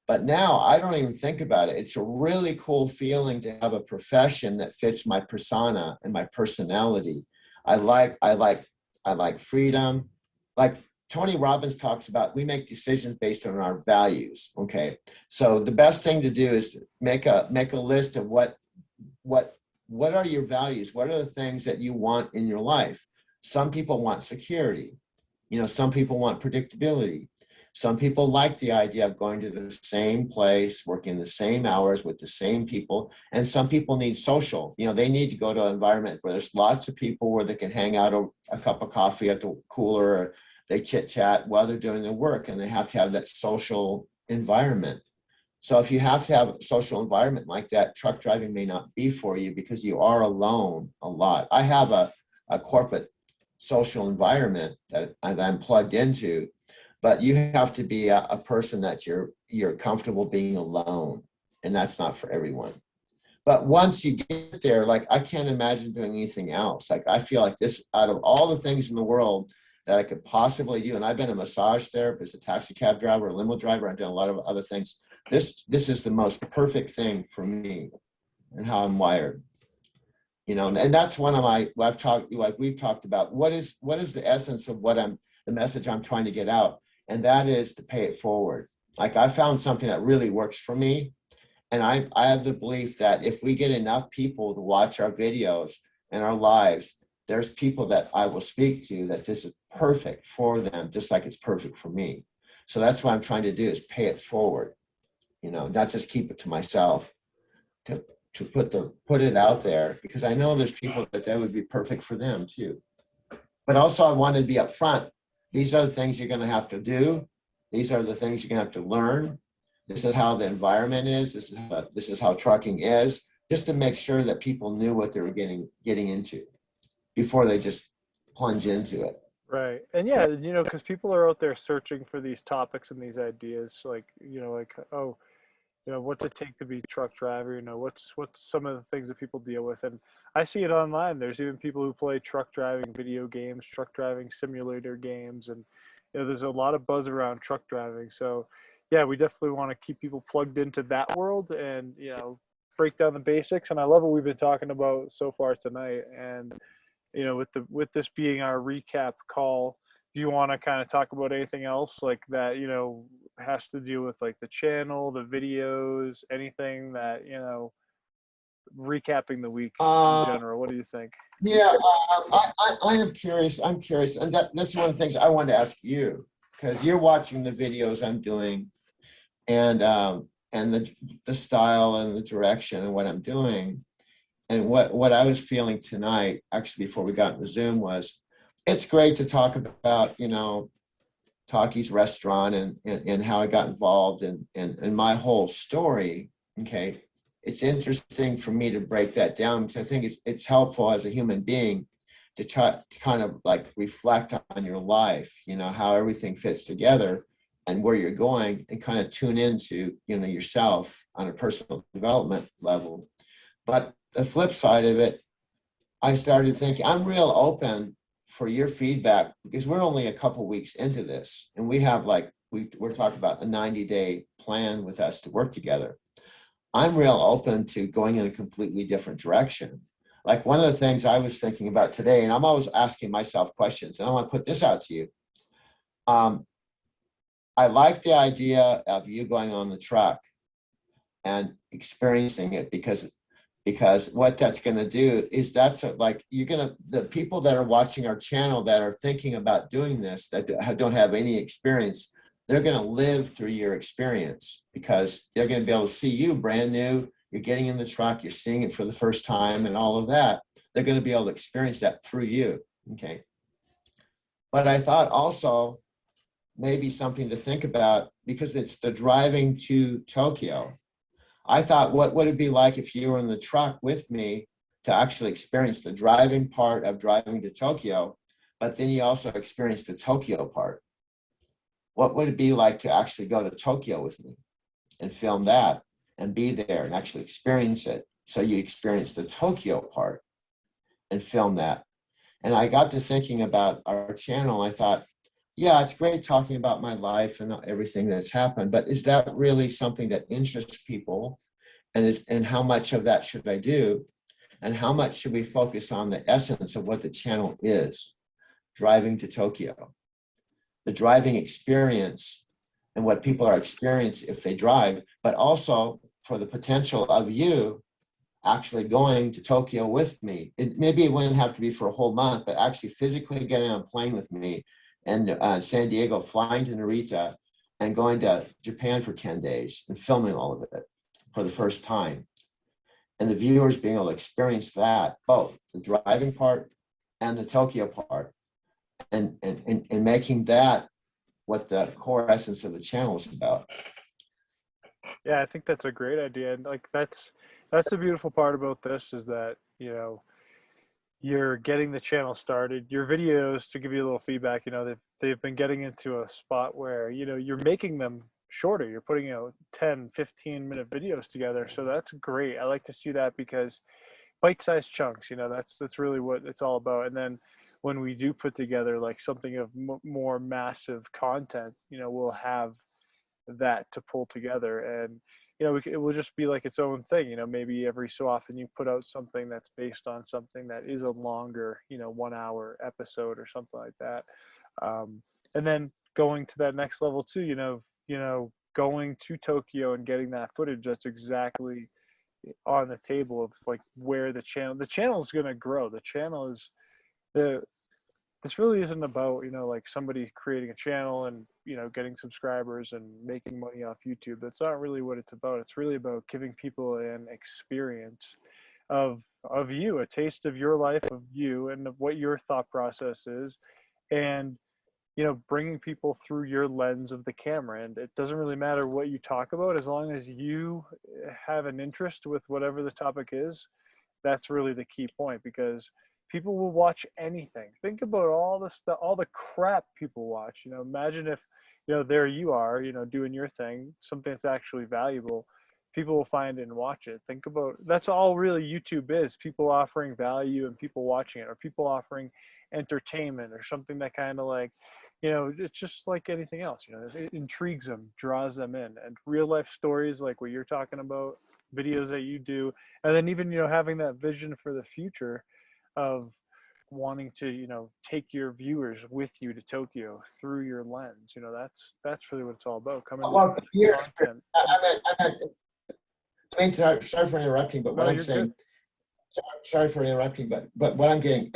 [SPEAKER 1] But now I don't even think about it. It's a really cool feeling to have a profession that fits my persona and my personality. I like freedom. Like Tony Robbins talks about, we make decisions based on our values. Okay. So the best thing to do is to make a list of what are your values? What are the things that you want in your life? Some people want security. You know, some people want predictability. Some people like the idea of going to the same place, working the same hours with the same people. And some people need social. You know, they need to go to an environment where there's lots of people where they can hang out over a cup of coffee at the cooler, or they chit chat while they're doing their work, and they have to have that social environment. So if you have to have a social environment like that, truck driving may not be for you, because you are alone a lot. I have a corporate social environment that I'm plugged into, but you have to be a person that you're comfortable being alone, and that's not for everyone. But once you get there, like I can't imagine doing anything else. Like I feel like this, out of all the things in the world that I could possibly do, and I've been a massage therapist, a taxi cab driver, a limo driver, I've done a lot of other things. This is the most perfect thing for me and how I'm wired. You know, and that's one of my, I've talked, like we've talked about, what is the essence of what I'm, the message I'm trying to get out, and that is to pay it forward. Like I found something that really works for me, and I have the belief that if we get enough people to watch our videos and our lives, there's people that I will speak to that this is perfect for them, just like it's perfect for me. So that's what I'm trying to do, is pay it forward, you know, not just keep it to myself, to put it out there, because I know there's people that would be perfect for them too. But also I want to be upfront. These are the things you're going to have to do. These are the things you're going to have to learn. This is how the environment is. This is how trucking is, just to make sure that people knew what they were getting into before they just plunge into it.
[SPEAKER 2] Right. And yeah, you know, because people are out there searching for these topics and these ideas, like, you know, like, oh, you know, what's it take to be a truck driver? You know, what's some of the things that people deal with? And I see it online. There's even people who play truck driving video games, truck driving simulator games, and you know, there's a lot of buzz around truck driving. So, yeah, we definitely want to keep people plugged into that world and, you know, break down the basics. And I love what we've been talking about so far tonight. And you know, with this being our recap call, do you want to kind of talk about anything else like that, you know, has to do with like the channel, the videos, anything that, you know, recapping the week in
[SPEAKER 1] Uh,
[SPEAKER 2] general? What do you think?
[SPEAKER 1] yeah, I am curious. I'm curious, and that's one of the things I wanted to ask you, because you're watching the videos I'm doing, and the style and the direction and what I'm doing. And what I was feeling tonight, actually, before we got into Zoom, was it's great to talk about, you know, Taki's restaurant and how I got involved and my whole story. Okay. It's interesting for me to break that down, because I think it's helpful as a human being to try to kind of like reflect on your life, you know, how everything fits together and where you're going, and kind of tune into, you know, yourself on a personal development level. But the flip side of it, I started thinking I'm real open for your feedback, because we're only a couple weeks into this, and we have like we're talking about a 90-day plan with us to work together. I'm real open to going in a completely different direction. Like one of the things I was thinking about today, and I'm always asking myself questions, and I want to put this out to you. Um, I like the idea of you going on the truck and experiencing it, because what that's going to do is like you're going to, the people that are watching our channel that are thinking about doing this, that don't have any experience, they're going to live through your experience, because they're going to be able to see you brand new, you're getting in the truck, you're seeing it for the first time and all of that. They're going to be able to experience that through you. Okay. But I thought also maybe something to think about, because it's the driving to Tokyo. I thought, what would it be like if you were in the truck with me to actually experience the driving part of driving to Tokyo, but then you also experience the Tokyo part? What would it be like to actually go to Tokyo with me and film that and be there and actually experience it? So you experience the Tokyo part and film that. And I got to thinking about our channel. I thought, yeah, it's great talking about my life and everything that's happened, but is that really something that interests people? And how much of that should I do? And how much should we focus on the essence of what the channel is? Driving to Tokyo, the driving experience, and what people are experiencing if they drive, but also for the potential of you actually going to Tokyo with me. Maybe it wouldn't have to be for a whole month, but actually physically getting on a plane with me, and San Diego, flying to Narita, and going to Japan for 10 days and filming all of it for the first time. And the viewers being able to experience that, both the driving part and the Tokyo part, and making that what the core essence of the channel is about.
[SPEAKER 2] Yeah, I think that's a great idea. And like that's the beautiful part about this is that, you know, you're getting the channel started. Your videos, to give you a little feedback, they've been getting into a spot where, you're making them shorter. You're putting, 10, 15-minute videos together. So that's great. I like to see that because bite-sized chunks, that's really what it's all about. And then when we do put together like something of more massive content, we'll have that to pull together. And it will just be like its own thing. Maybe every so often you put out something that's based on something that is a longer 1 hour episode or something like that. And then going to that next level too, going to Tokyo and getting that footage, that's exactly on the table of like where the channel is going to grow. The channel is the this really isn't about like somebody creating a channel and getting subscribers and making money off YouTube. That's not really what it's about. It's really about giving people an experience of you, a taste of your life, of you, and of what your thought process is, and bringing people through your lens of the camera. And it doesn't really matter what you talk about, as long as you have an interest with whatever the topic is. That's really the key point, because people will watch anything. Think about all the stuff, all the crap people watch. Imagine if, there you are, doing your thing, something that's actually valuable. People will find it and watch it. Think about, that's all really YouTube is: people offering value and people watching it, or people offering entertainment or something that kind of like, it's just like anything else. It intrigues them, draws them in. And real life stories like what you're talking about, videos that you do, and then even having that vision for the future of wanting to take your viewers with you to Tokyo through your lens. That's really what it's all about, coming with
[SPEAKER 1] Well, here,
[SPEAKER 2] content.
[SPEAKER 1] I mean, sorry for interrupting, but
[SPEAKER 2] No,
[SPEAKER 1] what I'm
[SPEAKER 2] you're good.
[SPEAKER 1] saying, sorry for interrupting, but what I'm getting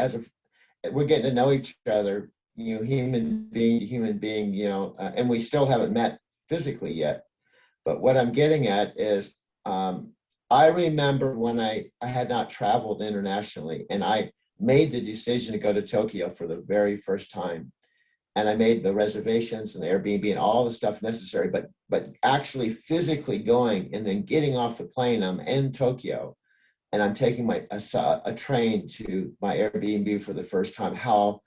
[SPEAKER 1] we're getting to know each other, human being to human being, and we still haven't met physically yet. But what I'm getting at is, I remember when I had not traveled internationally, and I made the decision to go to Tokyo for the very first time. And I made the reservations and the Airbnb and all the stuff necessary, but actually physically going and then getting off the plane, I'm in Tokyo, and I'm taking a train to my Airbnb for the first time. How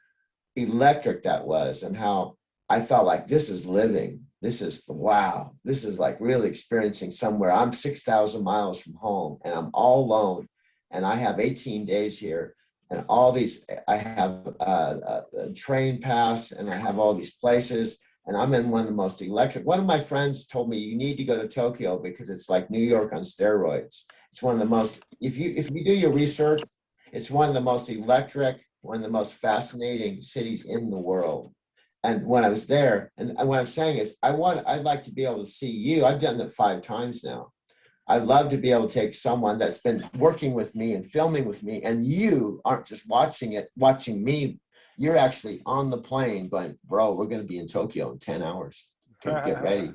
[SPEAKER 1] electric that was, and how I felt like this is living. This is wow. This is like really experiencing somewhere. I'm 6,000 miles from home, and I'm all alone, and I have 18 days here, and all these. I have a train pass, and I have all these places, and I'm in one of the most electric. One of my friends told me, you need to go to Tokyo because it's like New York on steroids. It's one of the most. If you do your research, it's one of the most electric, one of the most fascinating cities in the world. And when I was there, and what I'm saying is, I'd like to be able to see you. I've done that 5 times now. I'd love to be able to take someone that's been working with me and filming with me, and you aren't just watching me. You're actually on the plane going, bro, we're going to be in Tokyo in 10 hours. Okay, get ready.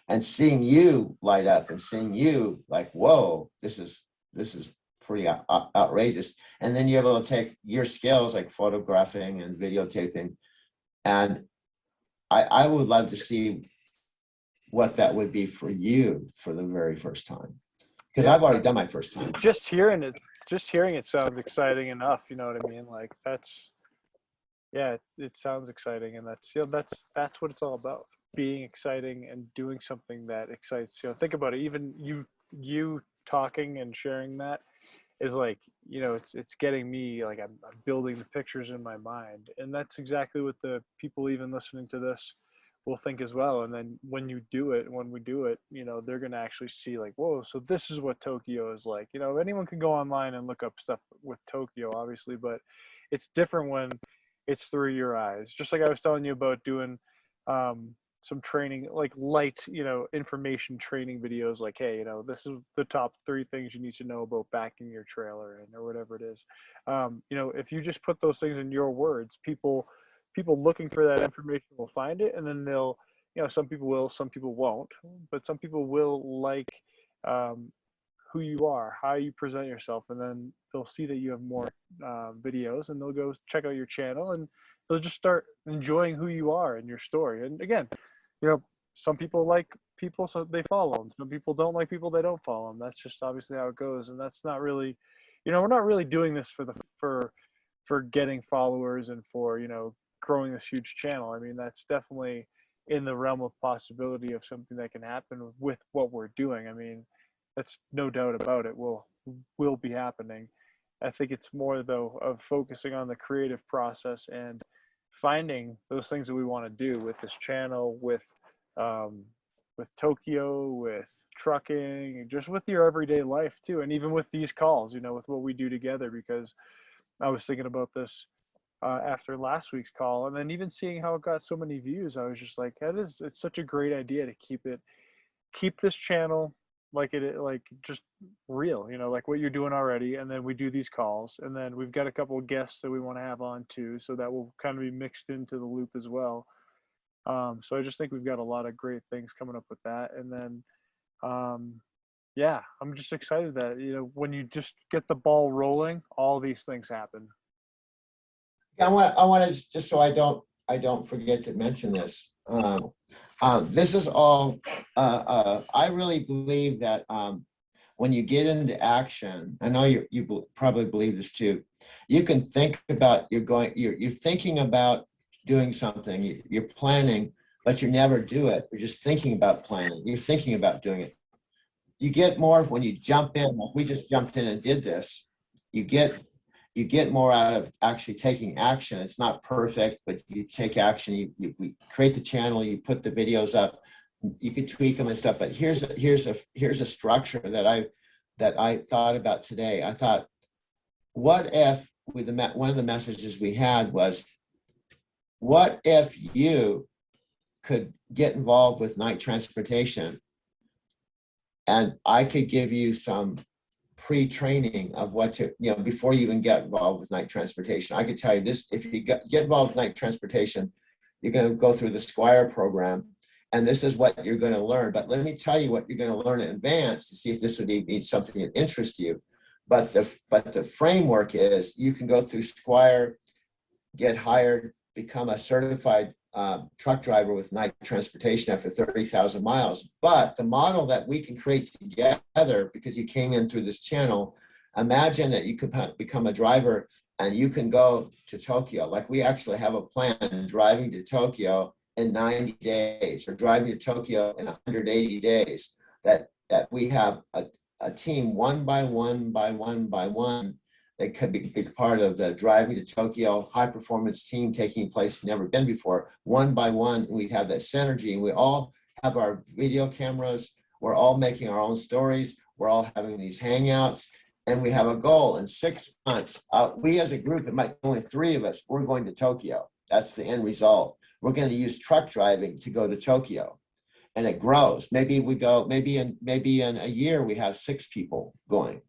[SPEAKER 1] And seeing you light up and seeing you like, whoa, this is pretty outrageous. And then you're able to take your skills like photographing and videotaping. And I would love to see what that would be for you for the very first time. Because
[SPEAKER 2] Yeah,
[SPEAKER 1] I've already done my first time.
[SPEAKER 2] just hearing it sounds exciting enough. You know what I mean? Like yeah, it sounds exciting, and that's what it's all about: being exciting and doing something that excites. Think about it. Even you talking and sharing that is like, it's getting me, like, I'm building the pictures in my mind. And that's exactly what the people even listening to this will think as well. And then when we do it, they're going to actually see like, whoa, so this is what Tokyo is like. Anyone can go online and look up stuff with Tokyo, obviously, but it's different when it's through your eyes. Just like I was telling you about doing some training, like light, information training videos, like, hey, this is the top 3 things you need to know about backing your trailer in, or whatever it is. If you just put those things in your words, people looking for that information will find it, and then they'll, some people will, some people won't, but some people will like um, who you are, how you present yourself, and then they'll see that you have more videos, and they'll go check out your channel, and they'll just start enjoying who you are and your story. And again, some people like people, so they follow them. Some people don't like people, they don't follow them. That's just obviously how it goes, and that's not really we're not really doing this for getting followers and for, growing this huge channel. I mean, that's definitely in the realm of possibility of something that can happen with what we're doing. I mean, that's no doubt about it. Will be happening. I think it's more though of focusing on the creative process and finding those things that we want to do with this channel, um, with Tokyo, with trucking, and just with your everyday life too, and even with these calls, with what we do together. Because I was thinking about this after last week's call, and then even seeing how it got so many views, I was just like, it's such a great idea to keep this channel like just real, like what you're doing already, and then we do these calls, and then we've got a couple of guests that we want to have on too, so that will kind of be mixed into the loop as well. So I just think we've got a lot of great things coming up with that, and then um, yeah, I'm just excited that when you just get the ball rolling, all these things happen.
[SPEAKER 1] I want to just so I don't forget to mention this. This is all. I really believe that when you get into action, I know probably believe this too. You can think about you're thinking about doing something. You're planning, but you never do it. You're just thinking about planning. You're thinking about doing it. You get more when you jump in. Like we just jumped in and did this. You get you get more out of actually taking action. It's not perfect, but you take action. We create the channel. You put the videos up. You can tweak them and stuff. But here's a structure that I thought about today. I thought, what if one of the messages we had was, what if you could get involved with night transportation, and I could give you some pre-training of what to, before you even get involved with night transportation. I could tell you this: if you get involved with night transportation, you're going to go through the Squire program, and this is what you're going to learn. But let me tell you what you're going to learn in advance to see if this would be something that interests you. But the framework is you can go through Squire, get hired, become a certified truck driver with night transportation after 30,000 miles. But the model that we can create together, because you came in through this channel, imagine that you could become a driver and you can go to Tokyo. Like we actually have a plan, driving to Tokyo in 90 days or driving to Tokyo in 180 days, that we have a team one by one by one by one that could be a big part of the driving to Tokyo high performance team taking place never been before. One by one, we have that synergy, and we all have our video cameras. We're all making our own stories. We're all having these hangouts, and we have a goal in 6 months. We as a group, it might be only 3 of us, we're going to Tokyo. That's the end result. We're going to use truck driving to go to Tokyo, and it grows. Maybe in a year we have 6 people going.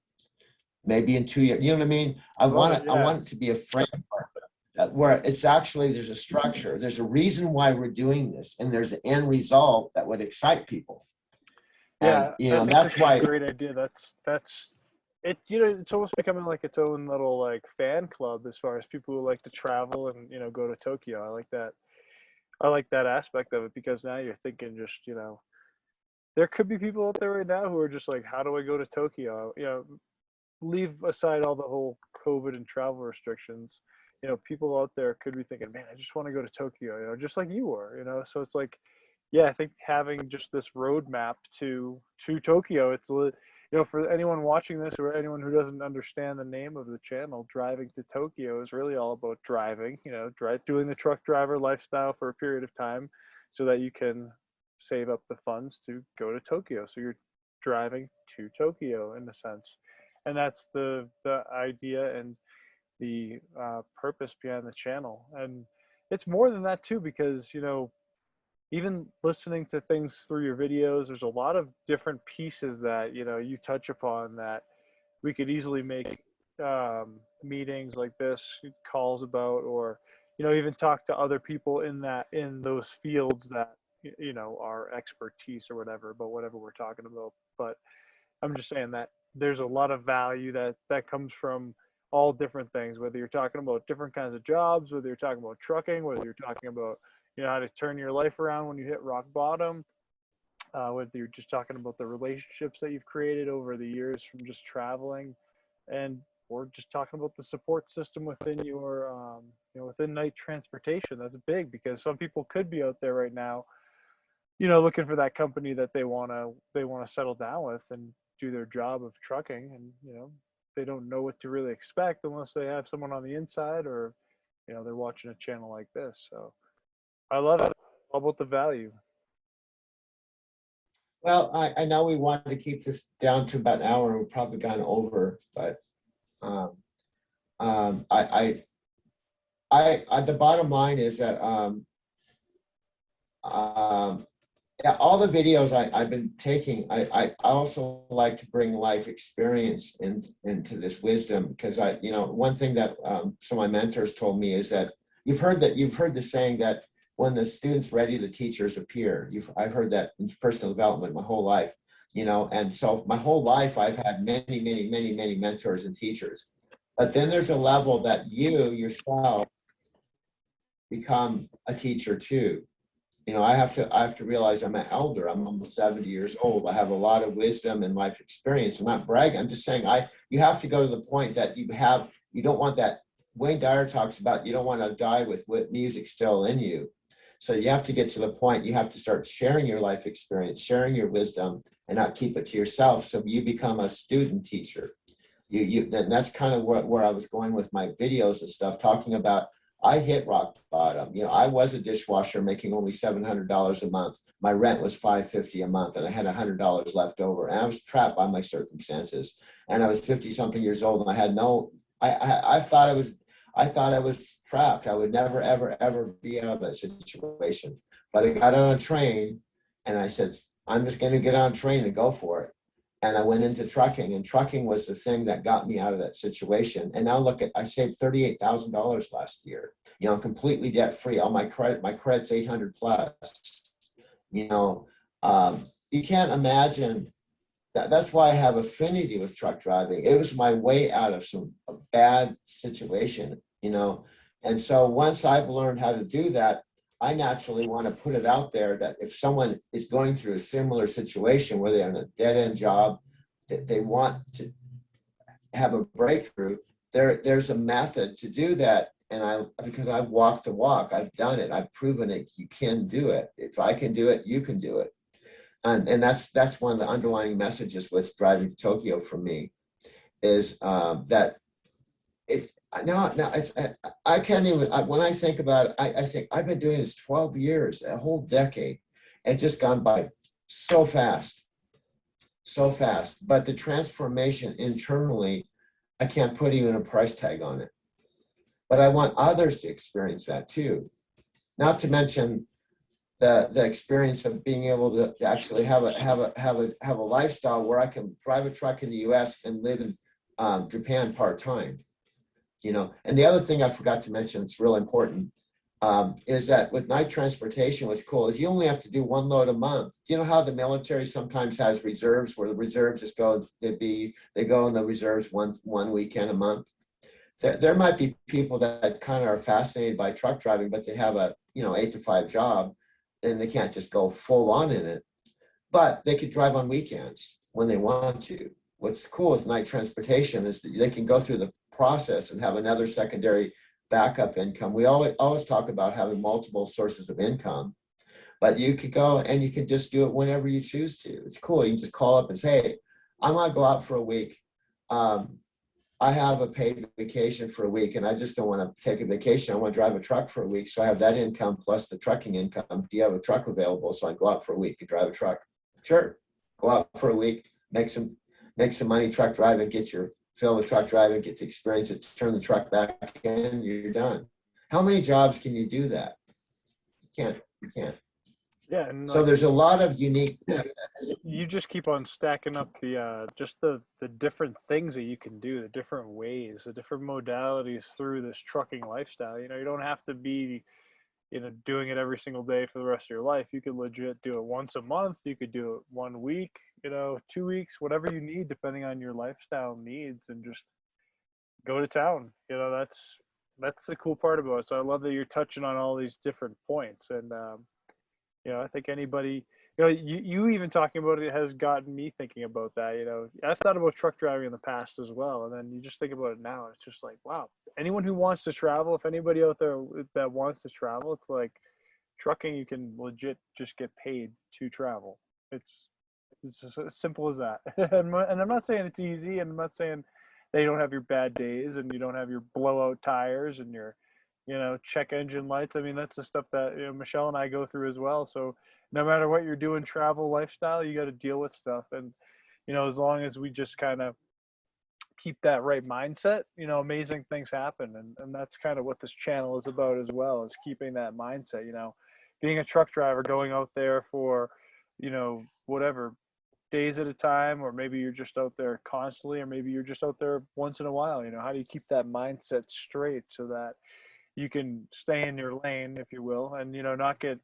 [SPEAKER 1] Maybe in 2 years, you know what I mean? I want it to be a framework where it's actually, there's a structure, there's a reason why we're doing this, and there's an end result that would excite people. And
[SPEAKER 2] Yeah, I think
[SPEAKER 1] that's
[SPEAKER 2] that's a
[SPEAKER 1] why.
[SPEAKER 2] great idea. That's it. It's almost becoming like its own little like fan club as far as people who like to travel and go to Tokyo. I like that. I like that aspect of it, because now you're thinking just there could be people out there right now who are just like, how do I go to Tokyo? Leave aside all the whole COVID and travel restrictions. People out there could be thinking, man, I just want to go to Tokyo, just like you were. So it's like, yeah, I think having just this roadmap to Tokyo, for anyone watching this or anyone who doesn't understand the name of the channel, driving to Tokyo is really all about driving, doing the truck driver lifestyle for a period of time so that you can save up the funds to go to Tokyo. So you're driving to Tokyo in a sense, and that's the idea and the purpose behind the channel. And it's more than that too, because even listening to things through your videos, there's a lot of different pieces that you touch upon that we could easily make meetings like this, calls about, or even talk to other people in those fields that are expertise or whatever about whatever we're talking about. But I'm just saying that there's a lot of value that comes from all different things, whether you're talking about different kinds of jobs, whether you're talking about trucking, whether you're talking about how to turn your life around when you hit rock bottom, whether you're just talking about the relationships that you've created over the years from just traveling. And or just talking about the support system within your, within Knight Transportation. That's big because some people could be out there right now, looking for that company that they wanna settle down with and do their job of trucking, and they don't know what to really expect unless they have someone on the inside, or they're watching a channel like this. So I love it. All about the value.
[SPEAKER 1] Well, I know we wanted to keep this down to about an hour. We've probably gone over, but um, um, I, the bottom line is that um, yeah, all the videos I've been taking, I also like to bring life experience into this wisdom, because one thing that some of my mentors told me is that you've heard the saying that when the student's ready, the teachers appear. I've heard that in personal development my whole life, and so my whole life I've had many, many, many, many mentors and teachers. But then there's a level that you yourself become a teacher too. I have to realize I'm an elder. I'm almost 70 years old. I have a lot of wisdom and life experience. I'm not bragging. I'm just saying you have to go to the point that you don't want that. Wayne Dyer talks about, you don't want to die with music still in you. So you have to get to the point, you have to start sharing your life experience, sharing your wisdom, and not keep it to yourself. So you become a student teacher. Then that's kind of where I was going with my videos and stuff, talking about I hit rock bottom. I was a dishwasher making only $700 a month. My rent was $550 a month, and I had $100 left over. And I was trapped by my circumstances. And I was 50 something years old, and I had no. I thought I was trapped. I would never, ever, ever be out of that situation. But I got on a train, and I said, I'm just going to get on a train and go for it. And I went into trucking, and trucking was the thing that got me out of that situation. And now look I saved $38,000 last year. I'm completely debt free. All my credit's 800 plus. You can't imagine that. That's why I have affinity with truck driving. It was my way out of a bad situation. And so once I've learned how to do that, I naturally want to put it out there that if someone is going through a similar situation where they're in a dead-end job, that they want to have a breakthrough, there's a method to do that. And because I've walked the walk, I've done it, I've proven it, you can do it. If I can do it, you can do it. And that's one of the underlying messages with Driving to Tokyo for me, is that it now it's I can't even when I think about it, I think I've been doing this 12 years, a whole decade, and just gone by so fast, so fast. But the transformation internally, I can't put even a price tag on it. But I want others to experience that too. Not to mention the experience of being able to actually have a lifestyle where I can drive a truck in the U.S. and live in Japan part-time. And the other thing I forgot to mention, it's real important, is that with Knight Transportation, what's cool is you only have to do one load a month. Do you know how the military sometimes has reserves, where the reserves just go, they go in the reserves one weekend a month? There might be people that kind of are fascinated by truck driving, but they have a 8 to 5 job, and they can't just go full on in it. But they could drive on weekends when they want to. What's cool with Knight Transportation is that they can go through the process and have another secondary backup income. We always talk about having multiple sources of income, but you could go and you can just do it whenever you choose to. It's cool. You can just call up and say, hey, I'm going to go out for a week. I have a paid vacation for a week, and I just don't want to take a vacation. I want to drive a truck for a week. So I have that income plus the trucking income. Do you have a truck available? So I go out for a week and drive a truck. Sure. Go out for a week, make some money truck driving, fill the truck driving, get to experience it, turn the truck back in, you're done. How many jobs can you do that? You can't.
[SPEAKER 2] Yeah, and
[SPEAKER 1] So there's a lot of unique.
[SPEAKER 2] you just keep on stacking up just the different things that you can do, the different ways, the different modalities through this trucking lifestyle. You don't have to be doing it every single day for the rest of your life. You could legit do it once a month. You could do it 1 week, 2 weeks, whatever you need, depending on your lifestyle needs, and just go to town. That's the cool part about it. So I love that you're touching on all these different points. And I think anybody you even talking about it has gotten me thinking about that. I've thought about truck driving in the past as well, and then you just think about it now. It's just like, wow, anyone who wants to travel, if anybody out there that wants to travel, it's like trucking. You can legit just get paid to travel. It's it's just as simple as that. And I'm not saying it's easy, and I'm not saying that you don't have your bad days and you don't have your blowout tires and your, check engine lights. I mean, that's the stuff that Michelle and I go through as well. So no matter what you're doing, travel lifestyle, you got to deal with stuff. And as long as we just kind of keep that right mindset, amazing things happen. And that's kind of what this channel is about as well, is keeping that mindset. Being a truck driver, going out there for, whatever, days at a time, or maybe you're just out there constantly, or maybe you're just out there once in a while. How do you keep that mindset straight so that you can stay in your lane, if you will, and not get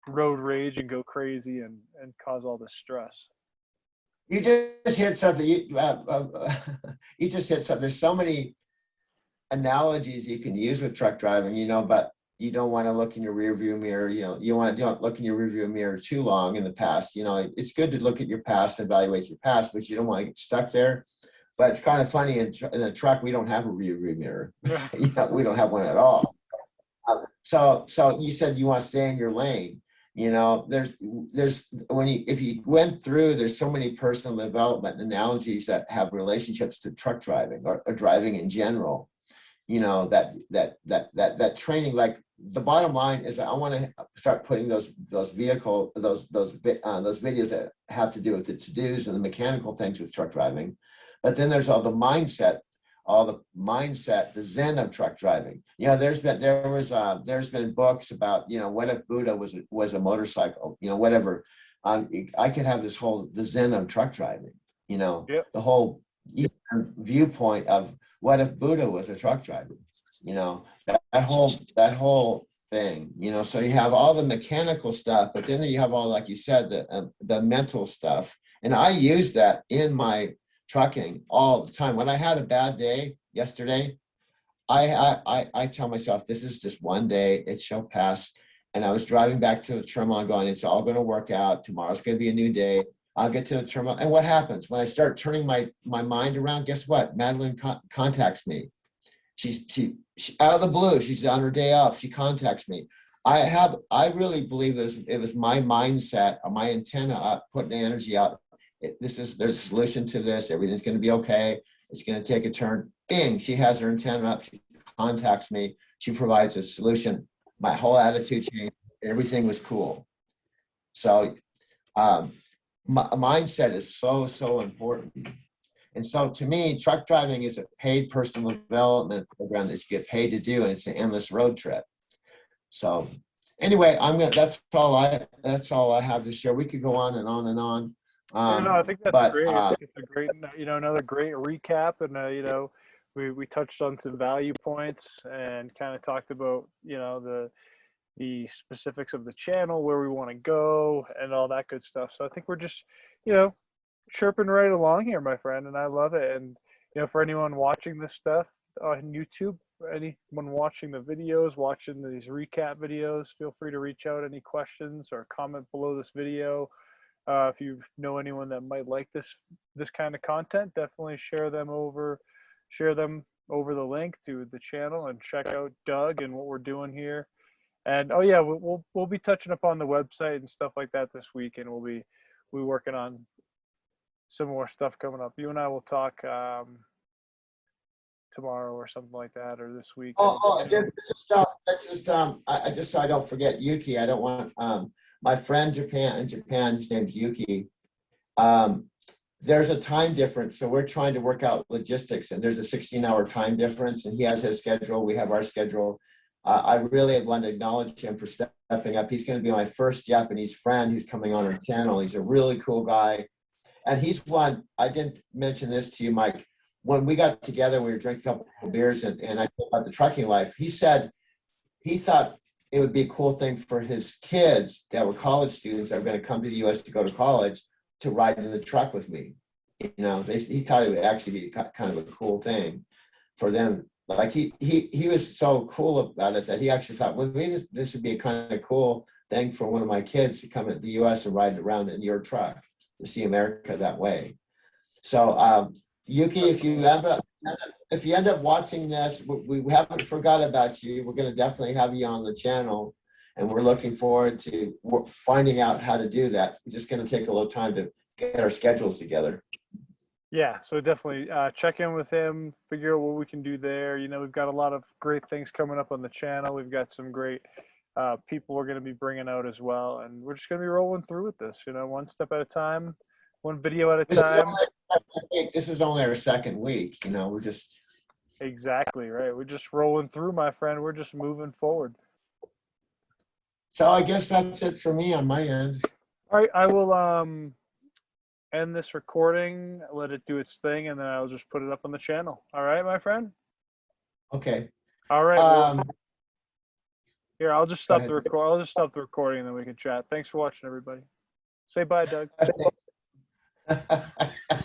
[SPEAKER 2] road rage and go crazy and cause all this stress.
[SPEAKER 1] You just hit something. You just hit something. There's so many analogies you can use with truck driving, but you don't want to look in your rear view mirror. Don't look in your rear view mirror too long in the past. It's good to look at your past, evaluate your past, but you don't want to get stuck there. But it's kind of funny, in a truck, we don't have a rear view mirror. We don't have one at all. So you said you want to stay in your lane. There's if you went through, there's so many personal development analogies that have relationships to truck driving or driving in general. That training, like the bottom line is I want to start putting those videos that have to do with the to-dos and the mechanical things with truck driving. But then there's all the mindset, the Zen of truck driving. There's been books about, what if Buddha was a motorcycle, whatever. I could have the Zen of truck driving,
[SPEAKER 2] Yep.
[SPEAKER 1] the whole viewpoint of what if Buddha was a truck driver, that whole thing, so you have all the mechanical stuff, but then you have all, like you said, the mental stuff. And I use that in my trucking all the time. When I had a bad day yesterday, I tell myself, this is just one day, it shall pass. And I was driving back to the terminal going, it's all going to work out. Tomorrow's going to be a new day. I'll get to the terminal. And what happens when I start turning my mind around? Guess what? Madeline contacts me. She out of the blue, she's on her day off. She contacts me. I really believe it was my mindset, or my antenna up, putting the energy out. There's a solution to this. Everything's going to be okay. It's going to take a turn. Bing, she has her antenna up. She contacts me. She provides a solution. My whole attitude changed. Everything was cool. So mindset is so important. And so to me, truck driving is a paid personal development program that you get paid to do, and it's an endless road trip. So anyway, that's all I have to share. We could go on and on and on.
[SPEAKER 2] I think that's great. I think it's a great, another great recap. And, we touched on some value points and kind of talked about, the specifics of the channel, where we want to go and all that good stuff. So I think we're just, chirping right along here, my friend. And I love it. And, for anyone watching this stuff on YouTube, anyone watching the videos, watching these recap videos, feel free to reach out, any questions or comment below this video. If you know anyone that might like this kind of content, definitely share them over the link to the channel, and check out Doug and what we're doing here. And oh yeah, we'll be touching upon the website and stuff like that this week, and we'll be working on some more stuff coming up. You and I will talk tomorrow or something like that, or this week.
[SPEAKER 1] Just so I don't forget Yuki. I don't want my friend in Japan, his name's Yuki. There's a time difference, so we're trying to work out logistics, and there's a 16-hour time difference, and he has his schedule, we have our schedule. I really want to acknowledge him for stepping up. He's going to be my first Japanese friend who's coming on our channel. He's a really cool guy. And he's one, I didn't mention this to you, Mike. When we got together, we were drinking a couple of beers, and I talked about the trucking life. He said he thought it would be a cool thing for his kids that were college students that were going to come to the U.S. to go to college to ride in the truck with me. He thought it would actually be kind of a cool thing for them. Like he was so cool about it that he actually thought, well, maybe this would be kind of cool thing for one of my kids to come to the US and ride around in your truck to see America that way. So, Yuki, if you end up watching this, we haven't forgot about you. We're going to definitely have you on the channel, and we're looking forward to finding out how to do that. We're just going to take a little time to get our schedules together.
[SPEAKER 2] Yeah, so definitely check in with him, figure out what we can do there. You know, we've got a lot of great things coming up on the channel. We've got some great people we're going to be bringing out as well, and we're just going to be rolling through with this. You know, one step at a time, one video at a time.
[SPEAKER 1] This is only our second week. You know, we're just
[SPEAKER 2] Exactly right. We're just rolling through, my friend. We're just moving forward.
[SPEAKER 1] so. I guess that's it for me on my end.
[SPEAKER 2] All right, I will end this recording, let it do its thing, and then I'll just put it up on the channel. All right, my friend.
[SPEAKER 1] Okay.
[SPEAKER 2] All right. Well,
[SPEAKER 1] Um,
[SPEAKER 2] here, I'll just
[SPEAKER 1] go
[SPEAKER 2] stop the record. I'll just stop the recording, and then we can chat. Thanks for watching, everybody. Say bye, Doug.
[SPEAKER 1] ahead.